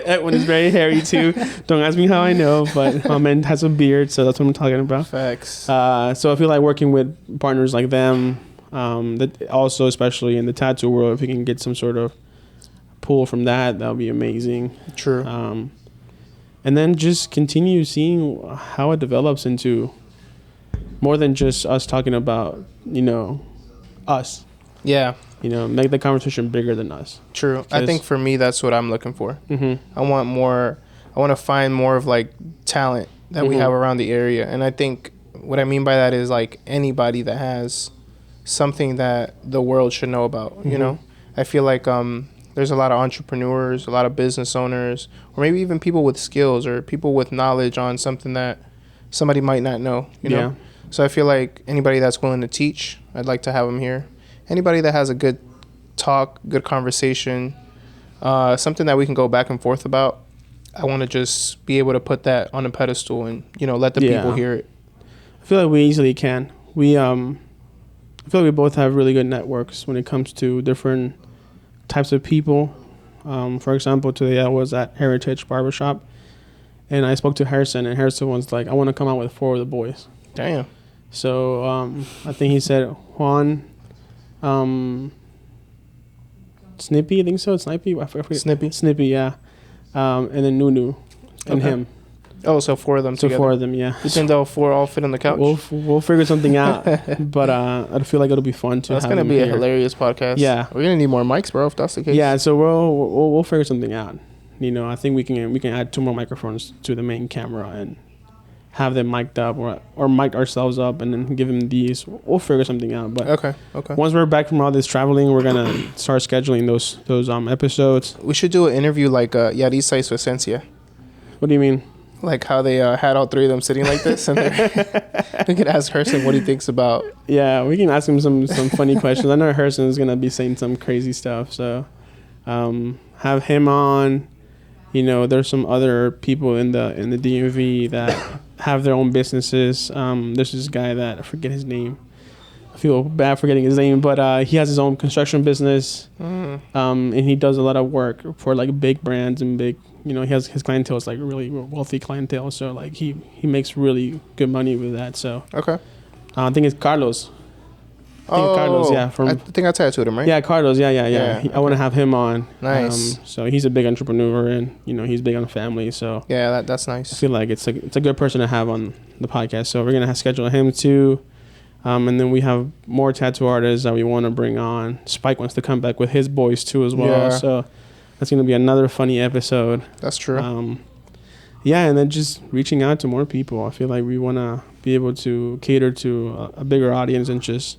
Speaker 2: Edwin is very hairy too. Don't ask me how I know, but my man has a beard, so that's what I'm talking about.
Speaker 1: Facts.
Speaker 2: So I feel like working with partners like them, that also especially in the tattoo world, if we can get some sort of pull from that would be amazing.
Speaker 1: True.
Speaker 2: And then just continue seeing how it develops into more than just us talking about, you know, us.
Speaker 1: Yeah.
Speaker 2: You know, make the conversation bigger than us.
Speaker 1: True. I think for me, that's what I'm looking for.
Speaker 2: Mm-hmm.
Speaker 1: I want to find more of like talent that we have around the area. And I think what I mean by that is like anybody that has something that the world should know about, you know? I feel like there's a lot of entrepreneurs, a lot of business owners, or maybe even people with skills or people with knowledge on something that somebody might not know, you know? So I feel like anybody that's willing to teach, I'd like to have them here. Anybody that has a good talk, good conversation, something that we can go back and forth about, I want to just be able to put that on a pedestal and, you know, let the people hear it.
Speaker 2: I feel like we easily can. I feel like we both have really good networks when it comes to different types of people. For example, today I was at Heritage Barbershop and I spoke to Harrison, and Harrison was like, I want to come out with 4 of the boys.
Speaker 1: Damn.
Speaker 2: So I think he said Juan, Snippy, I think so. Snippy, I forget. Snippy, yeah. And then Nunu and him.
Speaker 1: Oh, so 4 of them together.
Speaker 2: 4 of them, yeah.
Speaker 1: You think they'll 4 all fit on the couch?
Speaker 2: We'll figure something out. But I feel like it'll be fun to.
Speaker 1: That's gonna be a hilarious podcast.
Speaker 2: Yeah,
Speaker 1: we're gonna need more mics, bro. If that's the case.
Speaker 2: Yeah, so we'll figure something out. You know, I think we can add 2 more microphones to the main camera and have them mic'd up or mic ourselves up and then give them these. We'll figure something out. But
Speaker 1: okay.
Speaker 2: Once we're back from all this traveling, we're gonna start scheduling those episodes.
Speaker 1: We should do an interview like Yarisa y su Esencia.
Speaker 2: What do you mean?
Speaker 1: Like how they had all 3 of them sitting like this, and we could ask Herson what he thinks about.
Speaker 2: Yeah, we can ask him some funny questions. I know Herson is gonna be saying some crazy stuff, so have him on. You know, there's some other people in the DMV that have their own businesses. There's this guy that I forget his name. I feel bad forgetting his name, but he has his own construction business, and he does a lot of work for like big brands and big. You know, his clientele is like really wealthy clientele, so like he makes really good money with that. So
Speaker 1: okay,
Speaker 2: I think it's Carlos. Carlos, yeah.
Speaker 1: I think I tattooed him, right?
Speaker 2: Yeah, Carlos. Yeah.
Speaker 1: Okay.
Speaker 2: I want to have him on.
Speaker 1: Nice.
Speaker 2: So he's a big entrepreneur, and you know he's big on family. So
Speaker 1: yeah, that's nice.
Speaker 2: I feel like it's a good person to have on the podcast. So we're gonna schedule him too, and then we have more tattoo artists that we want to bring on. Spike wants to come back with his boys too as well.
Speaker 1: Yeah.
Speaker 2: So that's gonna be another funny episode.
Speaker 1: That's true.
Speaker 2: Yeah, and then just reaching out to more people. I feel like we want to be able to cater to a bigger audience than just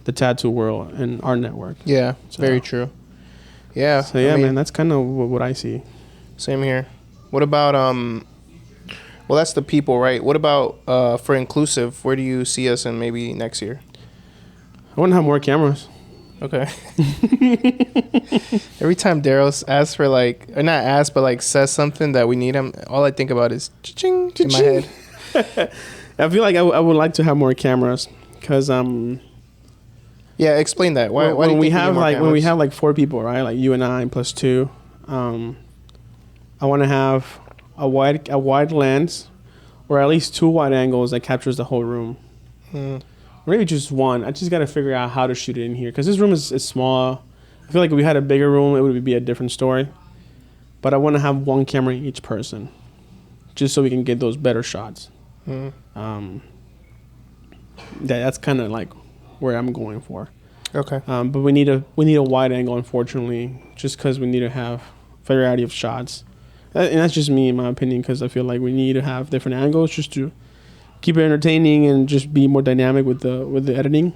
Speaker 2: the tattoo world and our network.
Speaker 1: Yeah, so, very true. Yeah.
Speaker 2: So yeah, man, that's kind of what I see.
Speaker 1: Same here. What about well, that's the people, right? What about for Inklusive? Where do you see us in maybe next year?
Speaker 2: I want to have more cameras.
Speaker 1: Okay. Every time Daryl asks for like, or not asks, but like says something that we need him, all I think about is cha-ching in my head.
Speaker 2: I feel like I would like to have more cameras because
Speaker 1: yeah, explain that. Why do you think we have
Speaker 2: when we have like 4 people, right? Like you and I plus 2. I want to have a wide lens, or at least 2 wide angles that captures the whole room. Or maybe just 1. I just got to figure out how to shoot it in here because this room is small. I feel like if we had a bigger room, it would be a different story. But I want to have 1 camera each person, just so we can get those better shots.
Speaker 1: Mm.
Speaker 2: That's kind of like where I'm going for.
Speaker 1: Okay.
Speaker 2: But we need a wide angle, unfortunately, just because we need to have variety of shots. And that's just me, in my opinion, because I feel like we need to have different angles just to keep it entertaining and just be more dynamic with the editing.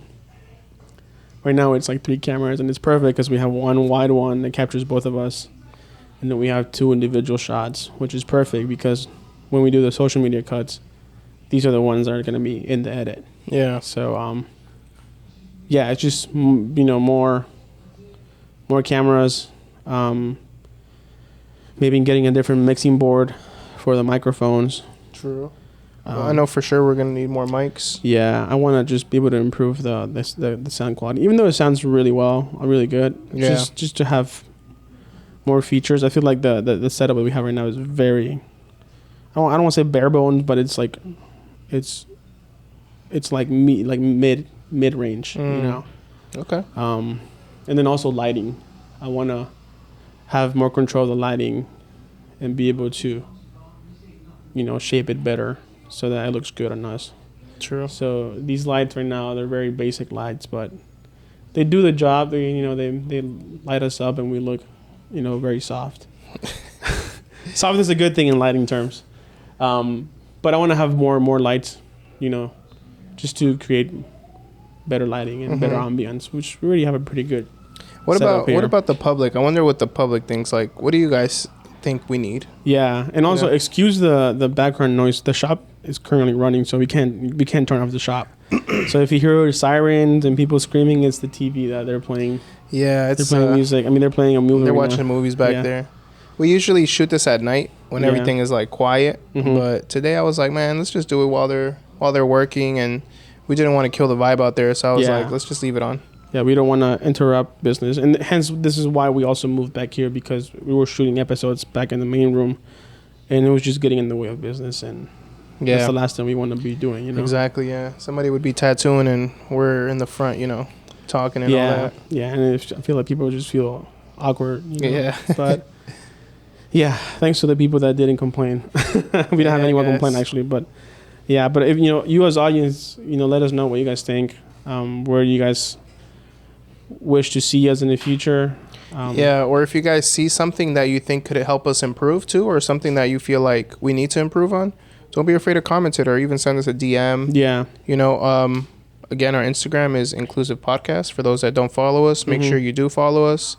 Speaker 2: Right now, it's like 3 cameras, and it's perfect because we have one wide one that captures both of us, and then we have 2 individual shots, which is perfect because when we do the social media cuts, these are the ones that are going to be in the edit.
Speaker 1: Yeah.
Speaker 2: So, yeah, it's just more cameras. Maybe getting a different mixing board for the microphones.
Speaker 1: True. I know for sure we're gonna need more mics.
Speaker 2: Yeah, I want to just be able to improve the sound quality, even though it sounds really good.
Speaker 1: Yeah.
Speaker 2: Just to have more features. I feel like the setup that we have right now is very. I don't want to say bare bones, but it's like mid range, you know.
Speaker 1: Okay.
Speaker 2: And then also lighting. I want to have more control of the lighting and be able to, shape it better so that it looks good on us.
Speaker 1: True.
Speaker 2: So these lights right now, they're very basic lights, but they do the job. They light us up and we look, very soft. Soft is a good thing in lighting terms. But I want to have more lights, just to create better lighting and better ambience, which we already have a pretty good.
Speaker 1: What about the public? I wonder what the public thinks. Like, what do you guys think we need?
Speaker 2: Yeah, and also excuse the background noise. The shop is currently running, so we can't turn off the shop. So if you hear sirens and people screaming, it's the TV that they're playing.
Speaker 1: Yeah,
Speaker 2: they're playing music. I mean, they're playing a movie.
Speaker 1: They're watching movies back there. We usually shoot this at night when everything is like quiet. But today I was like, man, let's just do it while they're working, and we didn't want to kill the vibe out there. So I was like, let's just leave it on.
Speaker 2: Yeah, we don't want to interrupt business. And hence, this is why we also moved back here, because we were shooting episodes back in the main room, and it was just getting in the way of business. And that's the last thing we want to be doing,
Speaker 1: Exactly, yeah. Somebody would be tattooing, and we're in the front, talking and all that.
Speaker 2: Yeah, and I feel like people just feel awkward,
Speaker 1: Yeah.
Speaker 2: But, yeah, thanks to the people that didn't complain. We don't have anyone complain, actually. But, yeah, but if, you as audience, let us know what you guys think. Where you guys wish to see us in the future.
Speaker 1: Or if you guys see something that you think could help us improve too, or something that you feel like we need to improve on, don't be afraid to comment it or even send us a DM.
Speaker 2: Yeah.
Speaker 1: Again, our Instagram is Inklusive Podcast. For those that don't follow us, make sure you do follow us.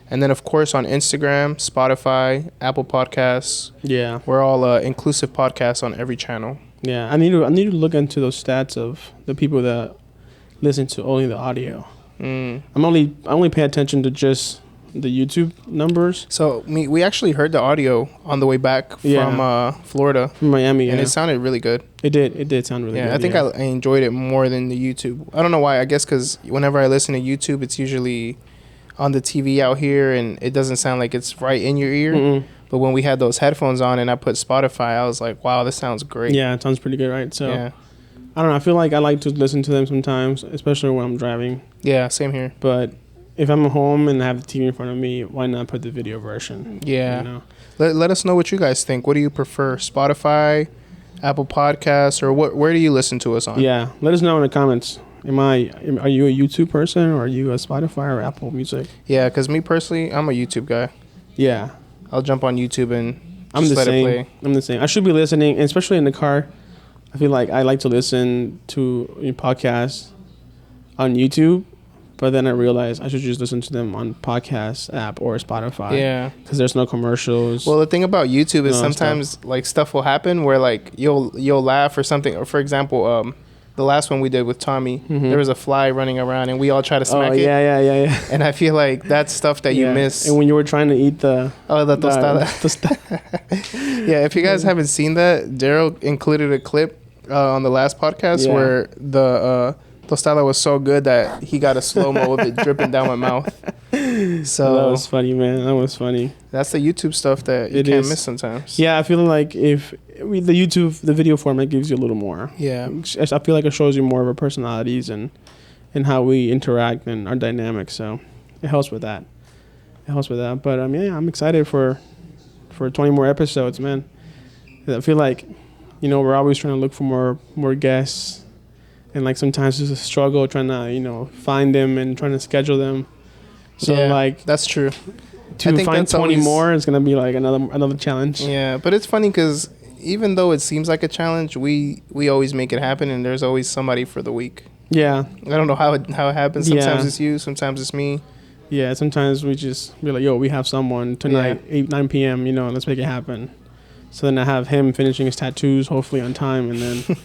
Speaker 1: And then, of course, on Instagram, Spotify, Apple Podcasts.
Speaker 2: Yeah.
Speaker 1: We're all Inklusive Podcasts on every channel.
Speaker 2: Yeah. I need to look into those stats of the people that listen to only the audio. I only pay attention to just the YouTube numbers.
Speaker 1: So we actually heard the audio on the way back from Florida,
Speaker 2: from Miami,
Speaker 1: and it sounded really good.
Speaker 2: It did sound really good.
Speaker 1: I think I enjoyed it more than the YouTube. I don't know why. I guess because whenever I listen to YouTube, it's usually on the TV out here, and it doesn't sound like it's right in your ear. But when we had those headphones on and I put Spotify, I was like, wow, this sounds great.
Speaker 2: Yeah, it sounds pretty good, right? So I don't know. I feel like I like to listen to them sometimes, especially when I'm driving. Yeah,
Speaker 1: same here.
Speaker 2: But if I'm home and I have the TV in front of me, why not put the video version?
Speaker 1: Yeah. Let us know what you guys think. What do you prefer, Spotify, Apple Podcasts, or where do you listen to us on?
Speaker 2: Yeah, let us know in the comments. Are you a YouTube person, or are you a Spotify or Apple Music?
Speaker 1: Yeah, because me personally, I'm a YouTube guy.
Speaker 2: Yeah.
Speaker 1: I'll jump on YouTube and
Speaker 2: let it play. I'm the same. I should be listening, especially in the car. I feel like I like to listen to podcasts on YouTube, but then I realized I should just listen to them on podcast app or Spotify.
Speaker 1: Yeah.
Speaker 2: Because there's no commercials.
Speaker 1: Well, the thing about YouTube is sometimes like stuff will happen where like you'll laugh or something. Or for example, the last one we did with Tommy, there was a fly running around and we all try to smack it.
Speaker 2: Yeah.
Speaker 1: And I feel like that's stuff that you miss.
Speaker 2: And when you were trying to eat the
Speaker 1: tostada. Yeah, if you guys haven't seen that, Daryl included a clip on the last podcast where the tostada was so good that he got a slow-mo of it dripping down my mouth. So
Speaker 2: that was funny, man. That was funny.
Speaker 1: That's the YouTube stuff that you can't miss sometimes.
Speaker 2: Yeah, I feel like if the video format gives you a little more.
Speaker 1: Yeah.
Speaker 2: I feel like it shows you more of our personalities and how we interact and our dynamics. So it helps with that. But I'm excited for 20 more episodes, man. I feel like, we're always trying to look for more guests and like sometimes it's a struggle trying to find them and trying to schedule them. So like
Speaker 1: that's true.
Speaker 2: To find 20 more is gonna be like another challenge.
Speaker 1: Yeah, but it's funny because even though it seems like a challenge, we always make it happen, and there's always somebody for the week.
Speaker 2: Yeah,
Speaker 1: I don't know how it happens. Sometimes it's you, sometimes it's me.
Speaker 2: Yeah, sometimes we just be like, yo, we have someone tonight, 9 p.m., let's make it happen. So then I have him finishing his tattoos, hopefully on time, and then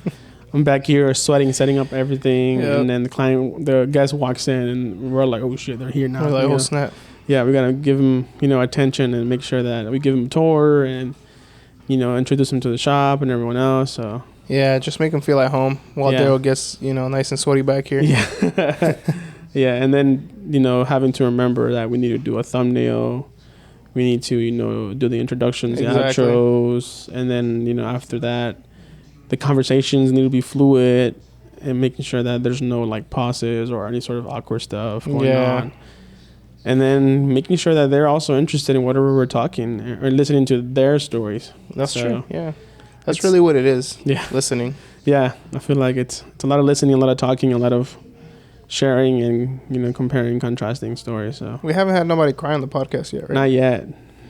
Speaker 2: I'm back here sweating, setting up everything, and then the guest walks in, and we're like, oh shit, they're here now.
Speaker 1: We're like, oh snap.
Speaker 2: Yeah, we gotta give him, attention and make sure that we give him a tour and, introduce him to the shop and everyone else. So
Speaker 1: yeah, just make him feel at home while Daryl gets, nice and sweaty back here.
Speaker 2: Yeah. Yeah, and then, having to remember that we need to do a thumbnail. We need to, do the introductions, the outros, and then, after that, the conversations need to be fluid and making sure that there's no like pauses or any sort of awkward stuff going on. And then making sure that they're also interested in whatever we're talking or listening to their stories.
Speaker 1: That's true. Yeah. That's really what it is. Yeah. Listening.
Speaker 2: Yeah. I feel like it's a lot of listening, a lot of talking, a lot of sharing and, comparing, contrasting stories. So
Speaker 1: we haven't had nobody cry on the podcast yet, right?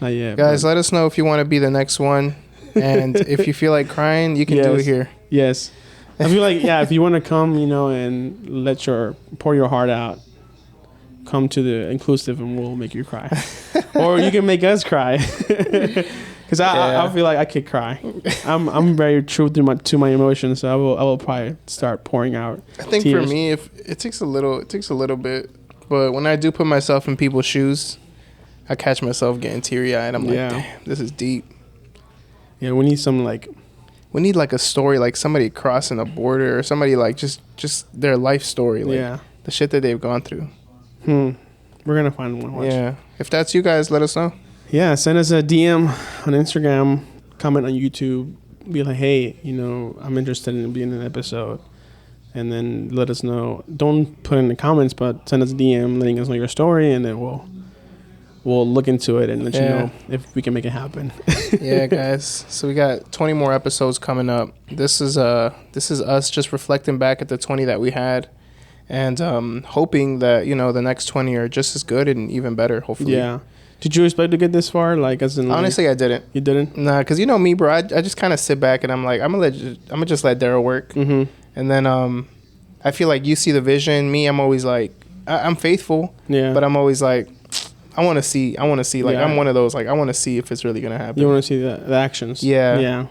Speaker 2: Not yet.
Speaker 1: Guys, let us know if you want to be the next one. And if you feel like crying, you can do it here.
Speaker 2: Yes. I feel like, if you want to come, and pour your heart out, come to the Inklusive and we'll make you cry. Or you can make us cry. Because I feel like I could cry. I'm very true to my emotions, so I will probably start pouring out.
Speaker 1: I think tears. For me, if it takes a little bit, but when I do put myself in people's shoes, I catch myself getting teary eyed. I'm like, damn, this is deep.
Speaker 2: Yeah, we need
Speaker 1: we need like a story, like somebody crossing a border or somebody like just their life story, like the shit that they've gone through.
Speaker 2: We're gonna find one.
Speaker 1: Yeah, if that's you guys, let us know.
Speaker 2: Yeah, send us a DM on Instagram, comment on YouTube, be like, hey, I'm interested in being in an episode, and then let us know. Don't put in the comments, but send us a DM letting us know your story, and then we'll look into it and let you know if we can make it happen.
Speaker 1: Yeah, guys. So we got 20 more episodes coming up. This is us just reflecting back at the 20 that we had. And hoping that, the next 20 are just as good and even better, hopefully. Yeah.
Speaker 2: Did you expect to get this far? Like, as in,
Speaker 1: honestly, I didn't.
Speaker 2: You didn't?
Speaker 1: Nah, because me, bro. I just kind of sit back and I'm like, I'm gonna just let Daryl work. Mm-hmm. And then I feel like you see the vision. Me, I'm always like, I'm faithful. Yeah. But I'm always like, I want to see. Like, I'm one of those. Like, I want to see if it's really gonna happen.
Speaker 2: You want to see the actions.
Speaker 1: Yeah. Yeah.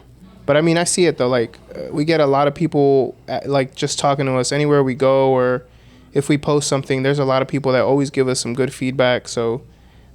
Speaker 1: But I mean, I see it though. Like, we get a lot of people like just talking to us anywhere we go, or if we post something. There's a lot of people that always give us some good feedback. So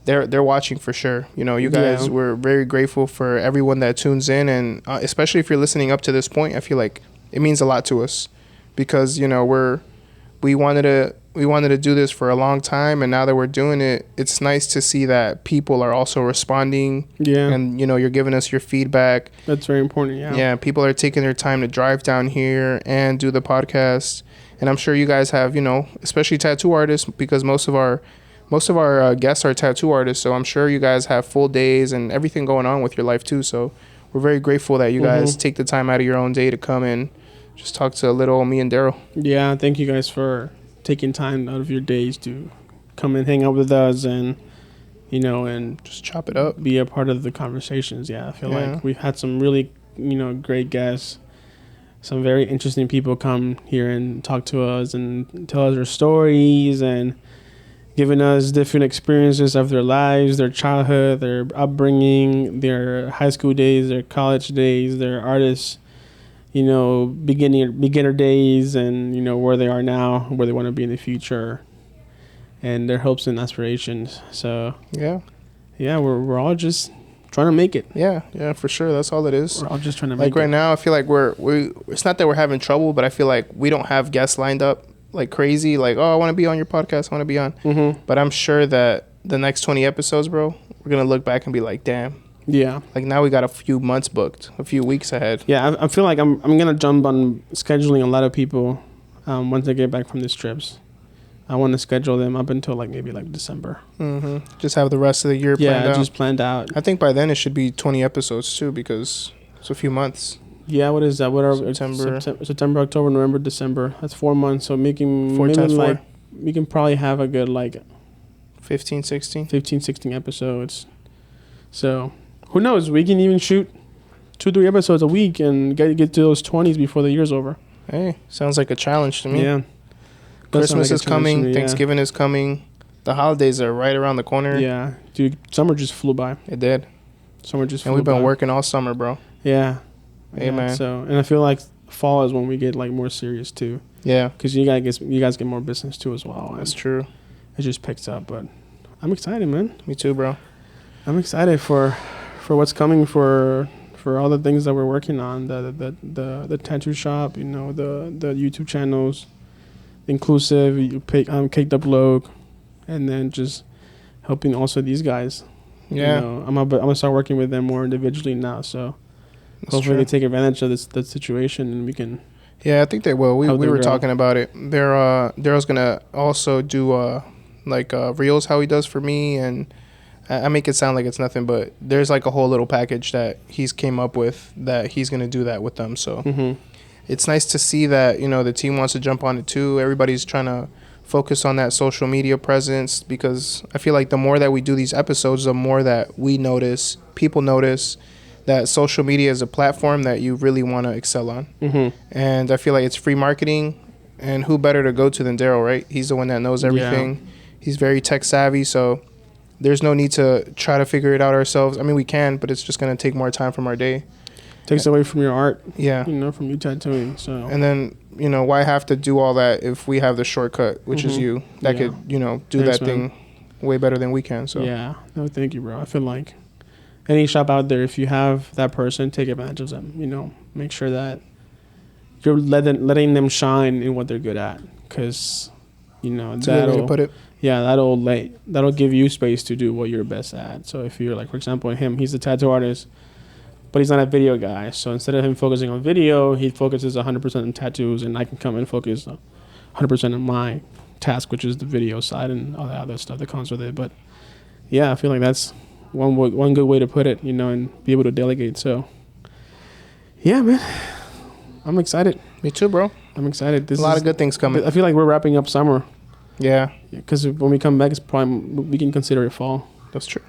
Speaker 1: they're watching for sure. You guys, we're very grateful for everyone that tunes in, and especially if you're listening up to this point. I feel like it means a lot to us because we wanted to do this for a long time, and now that we're doing it, it's nice to see that people are also responding. Yeah. And you're giving us your feedback.
Speaker 2: That's very important. Yeah.
Speaker 1: Yeah. People are taking their time to drive down here and do the podcast, and I'm sure you guys have, especially tattoo artists, because most of our guests are tattoo artists. So I'm sure you guys have full days and everything going on with your life too. So we're very grateful that you guys take the time out of your own day to come and just talk to little old me and Daryl.
Speaker 2: Yeah. Thank you guys for taking time out of your days to come and hang out with us and and
Speaker 1: just chop it up,
Speaker 2: be a part of the conversations. I feel like we've had some really great guests, some very interesting people come here and talk to us and tell us their stories and giving us different experiences of their lives, their childhood, their upbringing, their high school days, their college days, their artists beginner days, and where they are now, where they want to be in the future, and their hopes and aspirations. So we're all just trying to make it.
Speaker 1: Yeah, for sure. That's all it is.
Speaker 2: We're all just trying to make it.
Speaker 1: Like right now, I feel like we it's not that we're having trouble, but I feel like we don't have guests lined up like crazy. Like, oh, I want to be on your podcast. I want to be on. Mm-hmm. But I'm sure that the next 20 episodes, bro, we're gonna look back and be like, damn. Yeah. Like now we got a few months booked, a few weeks ahead.
Speaker 2: Yeah, I feel like I'm gonna jump on scheduling a lot of people once they get back from these trips. I want to schedule them up until maybe December.
Speaker 1: Mm-hmm. Just have the rest of the year planned out.
Speaker 2: Yeah, just planned out.
Speaker 1: I think by then it should be 20 episodes too, because it's a few months.
Speaker 2: Yeah, what is that? What are September, October, November, December? That's 4 months. So making
Speaker 1: 4 times 4.
Speaker 2: We can probably have a good
Speaker 1: 15, 16.
Speaker 2: 15, 16 episodes. So who knows? We can even shoot 2-3 episodes a week and get to those 20s before the year's over.
Speaker 1: Hey, sounds like a challenge to me.
Speaker 2: Yeah.
Speaker 1: Christmas is coming. Thanksgiving is coming. The holidays are right around the corner.
Speaker 2: Yeah. Dude, summer just flew by.
Speaker 1: It did.
Speaker 2: Summer just flew by.
Speaker 1: And we've been working all summer, bro.
Speaker 2: Yeah.
Speaker 1: Hey, man.
Speaker 2: So, and I feel like fall is when we get more serious too.
Speaker 1: Yeah.
Speaker 2: Because you guys get more business too as well.
Speaker 1: That's true.
Speaker 2: It just picks up, but I'm excited, man.
Speaker 1: Me too, bro.
Speaker 2: I'm excited for what's coming for all the things that we're working on. The tattoo shop, the YouTube channels, Inklusive, Cakeduplok, and then just helping also these guys.
Speaker 1: Yeah.
Speaker 2: I'm gonna start working with them more individually now. So hopefully they take advantage of that situation and we can.
Speaker 1: Yeah, I think they will. We were talking about it. Daryl's gonna also do reels how he does for me, and I make it sound like it's nothing, but there's like a whole little package that he's came up with that he's gonna do that with them. So it's nice to see that the team wants to jump on it too. Everybody's trying to focus on that social media presence, because I feel like the more that we do these episodes, the more that we notice, people notice that social media is a platform that you really want to excel on. And I feel like it's free marketing, and who better to go to than Daryl, right? He's the one that knows everything. Yeah. He's very tech savvy, so there's no need to try to figure it out ourselves. I mean, we can, but it's just going to take more time from our day.
Speaker 2: Takes away from your art.
Speaker 1: Yeah.
Speaker 2: From you tattooing. So.
Speaker 1: And then, why have to do all that if we have the shortcut, which is you, that could, do that thing way better than we can. So.
Speaker 2: Yeah. No, thank you, bro. I feel like any shop out there, if you have that person, take advantage of them. Make sure that you're letting them shine in what they're good at, because
Speaker 1: that's a good way to put it.
Speaker 2: Yeah, that'll give you space to do what you're best at. So if you're for example, he's a tattoo artist, but he's not a video guy. So instead of him focusing on video, he focuses 100% on tattoos, and I can come and focus 100% on my task, which is the video side and all the other stuff that comes with it. But yeah, I feel like that's one good way to put it, and be able to delegate. So yeah, man, I'm excited.
Speaker 1: Me too, bro.
Speaker 2: I'm excited.
Speaker 1: There's a lot of good things coming.
Speaker 2: I feel like we're wrapping up summer.
Speaker 1: Yeah.
Speaker 2: Because when we come back, it's probably we can consider it fall.
Speaker 1: That's true.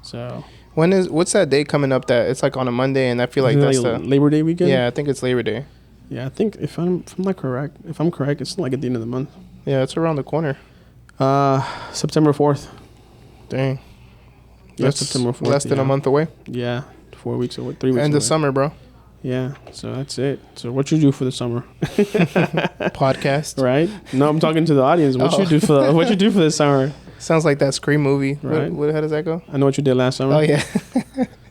Speaker 2: So
Speaker 1: what's that day coming up that it's like on a Monday, and I feel like that's the
Speaker 2: Labor Day weekend?
Speaker 1: Yeah, I think it's Labor Day.
Speaker 2: Yeah, I think if I'm correct, it's like at the end of the month.
Speaker 1: Yeah, it's around the corner.
Speaker 2: September 4th.
Speaker 1: Dang.
Speaker 2: That's September 4th.
Speaker 1: Less than a month away.
Speaker 2: Yeah, 4 weeks away, 3 weeks away.
Speaker 1: End of summer, bro.
Speaker 2: Yeah, so that's it. So what you do for the summer?
Speaker 1: Podcast.
Speaker 2: Right? No, I'm talking to the audience. What you do for the summer?
Speaker 1: Sounds like that Scream movie.
Speaker 2: Right.
Speaker 1: How does that go?
Speaker 2: I Know What You Did Last Summer.
Speaker 1: Oh, yeah.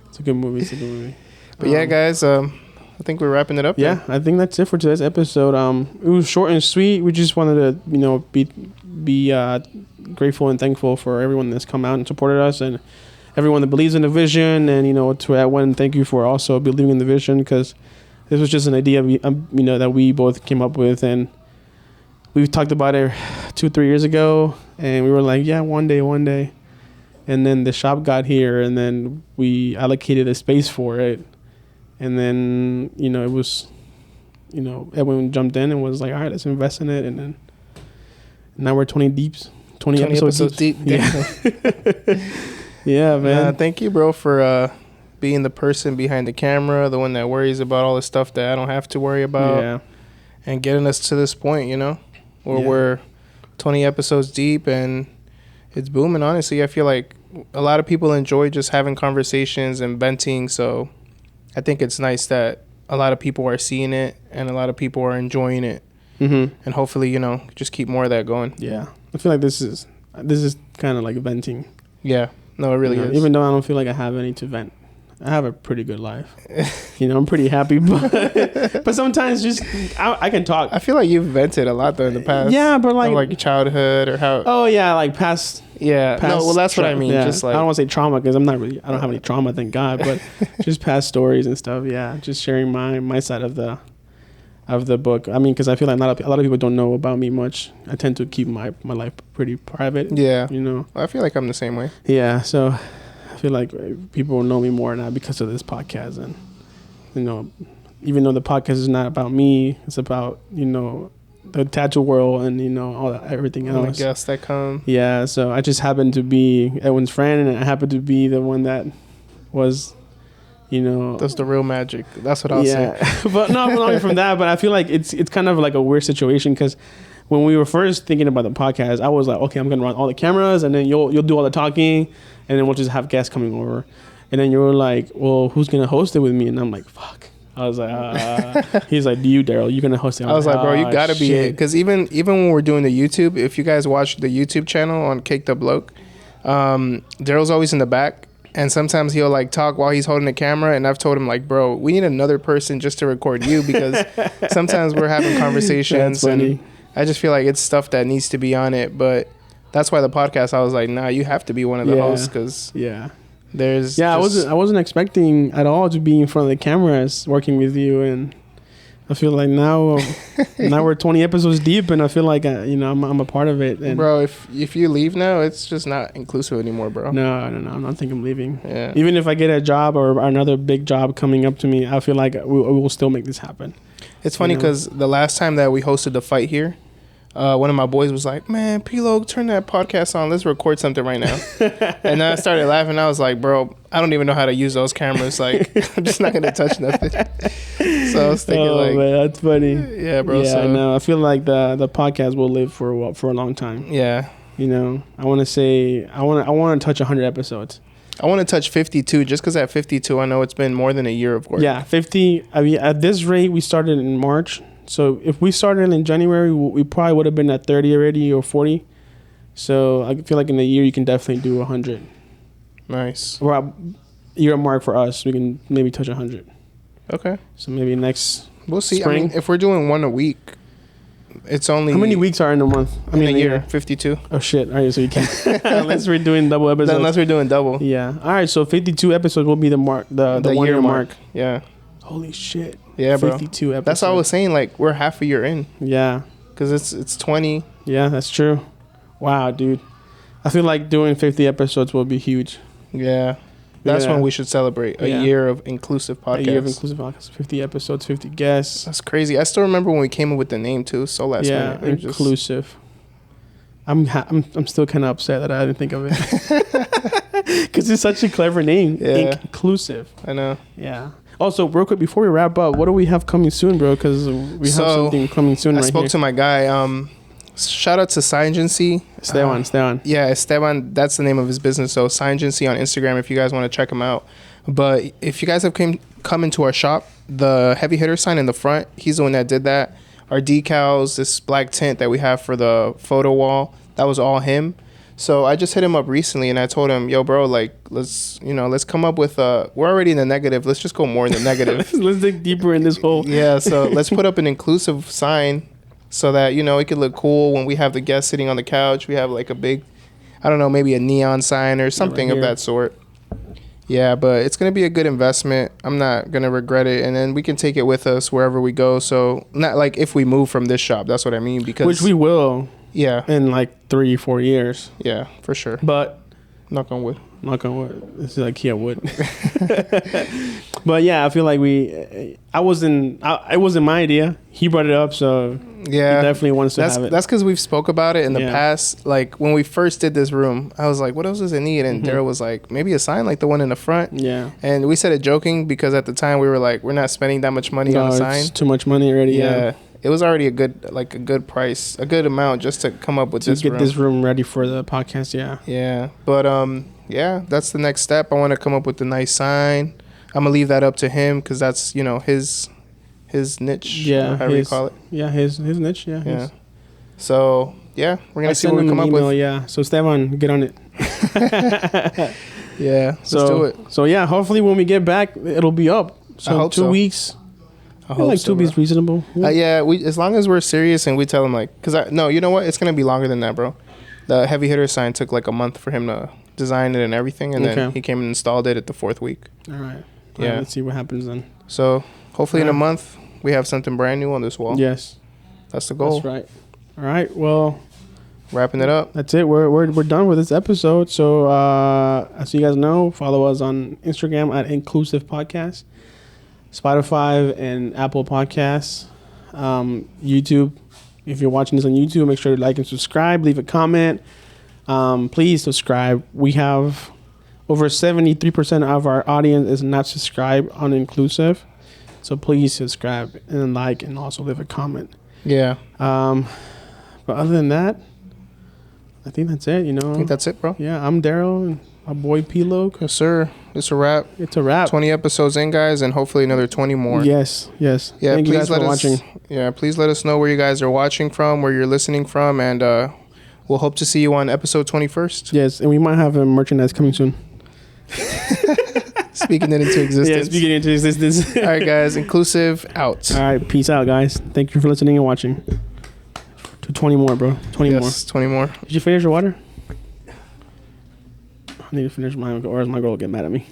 Speaker 2: It's a good movie.
Speaker 1: But yeah, guys, I think we're wrapping it up.
Speaker 2: Yeah, I think that's it for today's episode. It was short and sweet. We just wanted to, be grateful and thankful for everyone that's come out and supported us, and everyone that believes in the vision. And, to that one, thank you for also believing in the vision, because this was just an idea that we both came up with, and we've talked about it 2-3 years ago, and we were like, yeah, one day. And then the shop got here, and then we allocated a space for it. And then, it was, everyone jumped in and was like, all right, let's invest in it. And then now we're 20 episodes deep. Yeah. Yeah, man.
Speaker 1: Thank you, bro, for being the person behind the camera, the one that worries about all the stuff that I don't have to worry about.
Speaker 2: Yeah.
Speaker 1: And getting us to this point, where we're 20 episodes deep and it's booming. Honestly, I feel like a lot of people enjoy just having conversations and venting. So I think it's nice that a lot of people are seeing it and a lot of people are enjoying it.
Speaker 2: Mm-hmm.
Speaker 1: And hopefully, just keep more of that going.
Speaker 2: Yeah. I feel like this is kind of like venting.
Speaker 1: Yeah. No, it really is.
Speaker 2: Even though I don't feel like I have any to vent. I have a pretty good life. I'm pretty happy. But sometimes just, I can talk.
Speaker 1: I feel like you've vented a lot, though, in the past.
Speaker 2: Yeah, but
Speaker 1: like childhood or how.
Speaker 2: Oh, yeah, like past.
Speaker 1: Yeah. No, well, that's what I mean.
Speaker 2: Yeah.
Speaker 1: Just like.
Speaker 2: I don't want to say trauma, because I don't have any trauma, thank God. But just past stories and stuff. Yeah. Just sharing my side of the book. I mean, because I feel like a lot of people don't know about me much. I tend to keep my life pretty private.
Speaker 1: Yeah. I feel like I'm the same way.
Speaker 2: Yeah. So I feel like people know me more now because of this podcast, and even though the podcast is not about me, it's about, the tattoo world and, all that, everything else.
Speaker 1: I guess that come.
Speaker 2: Yeah, so I just happened to be Edwin's friend, and I happened to be the one that was,
Speaker 1: That's the real magic. That's what I'll say.
Speaker 2: But not only from that, but I feel like it's kind of like a weird situation because when we were first thinking about the podcast, I was like, okay, I'm gonna run all the cameras, and then you'll do all the talking, and then we'll just have guests coming over. And then you were like, well, who's gonna host it with me? And I'm like, fuck. I was like, he's like, you, Daryl, you gonna host it?
Speaker 1: I was like, bro, you gotta be it. Because even when we're doing the YouTube, if you guys watch the YouTube channel on Cakeduplok, Daryl's always in the back. And sometimes he'll like talk while he's holding the camera. And I've told him like, bro, we need another person just to record you because sometimes we're having conversations. And I just feel like it's stuff that needs to be on it. But that's why the podcast, I was like, nah, you have to be one of the hosts because there's
Speaker 2: I wasn't expecting at all to be in front of the cameras working with you, and I feel like now we're 20 episodes deep, and I feel like I'm a part of it. And
Speaker 1: bro, if you leave now, it's just not inclusive anymore, bro.
Speaker 2: No, I'm not thinking of leaving.
Speaker 1: Yeah.
Speaker 2: Even if I get a job or another big job coming up to me, I feel like we will still make this happen.
Speaker 1: It's funny because the last time that we hosted the fight here, one of my boys was like, man, P-Log, turn that podcast on. Let's record something right now. And then I started laughing. I was like, bro, I don't even know how to use those cameras. Like, I'm just not going to touch nothing. So I was thinking
Speaker 2: man, that's funny.
Speaker 1: Yeah, bro.
Speaker 2: Yeah, no, I feel like the podcast will live for a long time.
Speaker 1: Yeah.
Speaker 2: I want to say, I want to touch 100 episodes.
Speaker 1: I want to touch 52 just because at 52, I know it's been more than a year of work.
Speaker 2: Yeah, 50. I mean, at this rate, we started in March. So if we started in January, we probably would have been at 30 already or 40. So I feel like in a year, you can definitely do 100.
Speaker 1: Nice.
Speaker 2: Or year mark for us, we can maybe touch 100.
Speaker 1: Okay.
Speaker 2: So maybe next
Speaker 1: we'll see.
Speaker 2: spring.
Speaker 1: I mean, if we're doing one a week, it's only...
Speaker 2: How many weeks are in a month?
Speaker 1: I mean, a year. 52.
Speaker 2: Oh, shit. All right, so you can't... Unless we're doing double episodes.
Speaker 1: Unless we're doing double.
Speaker 2: Yeah. All right, so 52 episodes will be the mark, the 1 year mark.
Speaker 1: Yeah.
Speaker 2: Holy shit.
Speaker 1: Yeah, bro.
Speaker 2: 52 episodes.
Speaker 1: That's what I was saying. Like, we're half a year in.
Speaker 2: Yeah.
Speaker 1: Because it's 20.
Speaker 2: Yeah, that's true. Wow, dude. I feel like doing 50 episodes will be huge.
Speaker 1: Yeah. That's when we should celebrate a year of inclusive podcasts.
Speaker 2: A year of inclusive podcasts. 50 episodes, 50 guests.
Speaker 1: That's crazy. I still remember when we came up with the name, too. So last minute.
Speaker 2: Inclusive. I'm still kind of upset that I didn't think of it. Because it's such a clever name.
Speaker 1: Yeah.
Speaker 2: Inclusive.
Speaker 1: I know.
Speaker 2: Yeah. Also, real quick, before we wrap up, what do we have coming soon, bro? Because we have something coming soon
Speaker 1: I spoke to my guy. Shout out to Sciency.
Speaker 2: Esteban.
Speaker 1: Yeah, Esteban. That's the name of his business. So Sciency on Instagram if you guys want to check him out. But if you guys have come into our shop, the heavy hitter sign in the front, he's the one that did that. Our decals, this black tint that we have for the photo wall, that was all him. So I just hit him up recently and I told him, yo, bro, like, let's come up with we're already in the negative. Let's just go more in the negative.
Speaker 2: Let's dig deeper in this hole.
Speaker 1: Yeah. So let's put up an inclusive sign so that, it could look cool when we have the guests sitting on the couch. We have like a big, I don't know, maybe a neon sign or something of that sort. Yeah. But it's going to be a good investment. I'm not going to regret it. And then we can take it with us wherever we go. So not like if we move from this shop, that's what I mean. Because
Speaker 2: which we will.
Speaker 1: Yeah.
Speaker 2: In like 3-4 years.
Speaker 1: Yeah, for sure.
Speaker 2: But
Speaker 1: knock on wood.
Speaker 2: Knock on wood. This is like wood. But yeah, I feel like it wasn't my idea. He brought it up, so
Speaker 1: yeah,
Speaker 2: he definitely wants to have it.
Speaker 1: That's because we've spoke about it in the past. Like when we first did this room, I was like, what else does it need? And Daryl was like, maybe a sign like the one in the front.
Speaker 2: Yeah.
Speaker 1: And we said it joking because at the time we were like, we're not spending that much money on a sign.
Speaker 2: It's too much money already. Yeah.
Speaker 1: It was already a good price, a good amount just to come up with this room.
Speaker 2: To get this room ready for the podcast, yeah.
Speaker 1: Yeah. But that's the next step. I want to come up with a nice sign. I'm gonna leave that up to him because that's his niche.
Speaker 2: Yeah,
Speaker 1: however you call it.
Speaker 2: Yeah, his niche. Yeah.
Speaker 1: Yeah. So we're gonna see what we come up with.
Speaker 2: Yeah. So Esteban, get on it.
Speaker 1: Yeah. Let's do it.
Speaker 2: So yeah, hopefully when we get back, it'll be up. So
Speaker 1: I hope
Speaker 2: 2 weeks. I feel like 2 weeks reasonable.
Speaker 1: Yeah. We as long as we're serious and we tell him you know what, it's gonna be longer than that, bro. The heavy hitter sign took like a month for him to design it and everything, and then he came and installed it at the 4th week.
Speaker 2: All right.
Speaker 1: Yeah.
Speaker 2: Let's see what happens then.
Speaker 1: So hopefully in a month we have something brand new on this wall.
Speaker 2: Yes.
Speaker 1: That's the goal.
Speaker 2: That's right. All right. Well,
Speaker 1: wrapping it up.
Speaker 2: That's it. We're done with this episode. So as you guys know, follow us on Instagram at Inklusive Podcast. Spotify and Apple Podcasts. YouTube. If you're watching this on YouTube, make sure to like and subscribe. Leave a comment. Please subscribe. We have over 73% of our audience is not subscribed on Inklusive. So please subscribe and like and also leave a comment.
Speaker 1: Yeah.
Speaker 2: But other than that, I think that's it,
Speaker 1: I think that's it, bro.
Speaker 2: Yeah, I'm Daryl and my boy P-Lo.
Speaker 1: Yes, sir. It's a wrap.
Speaker 2: It's a wrap.
Speaker 1: 20 episodes in, guys, and hopefully another 20 more.
Speaker 2: Yes.
Speaker 1: Yeah,
Speaker 2: Thank you guys for watching.
Speaker 1: Yeah, please let us know where you guys are watching from, where you're listening from, and we'll hope to see you on episode 21st.
Speaker 2: Yes, and we might have a merchandise coming soon.
Speaker 1: Speaking it into existence.
Speaker 2: Yeah, speaking it into existence.
Speaker 1: All right, guys. Inclusive out.
Speaker 2: All right, peace out, guys. Thank you for listening and watching. To 20 more, bro. 20 more.
Speaker 1: 20 more.
Speaker 2: Did you finish your water? I need to finish mine, or else my girl will get mad at me.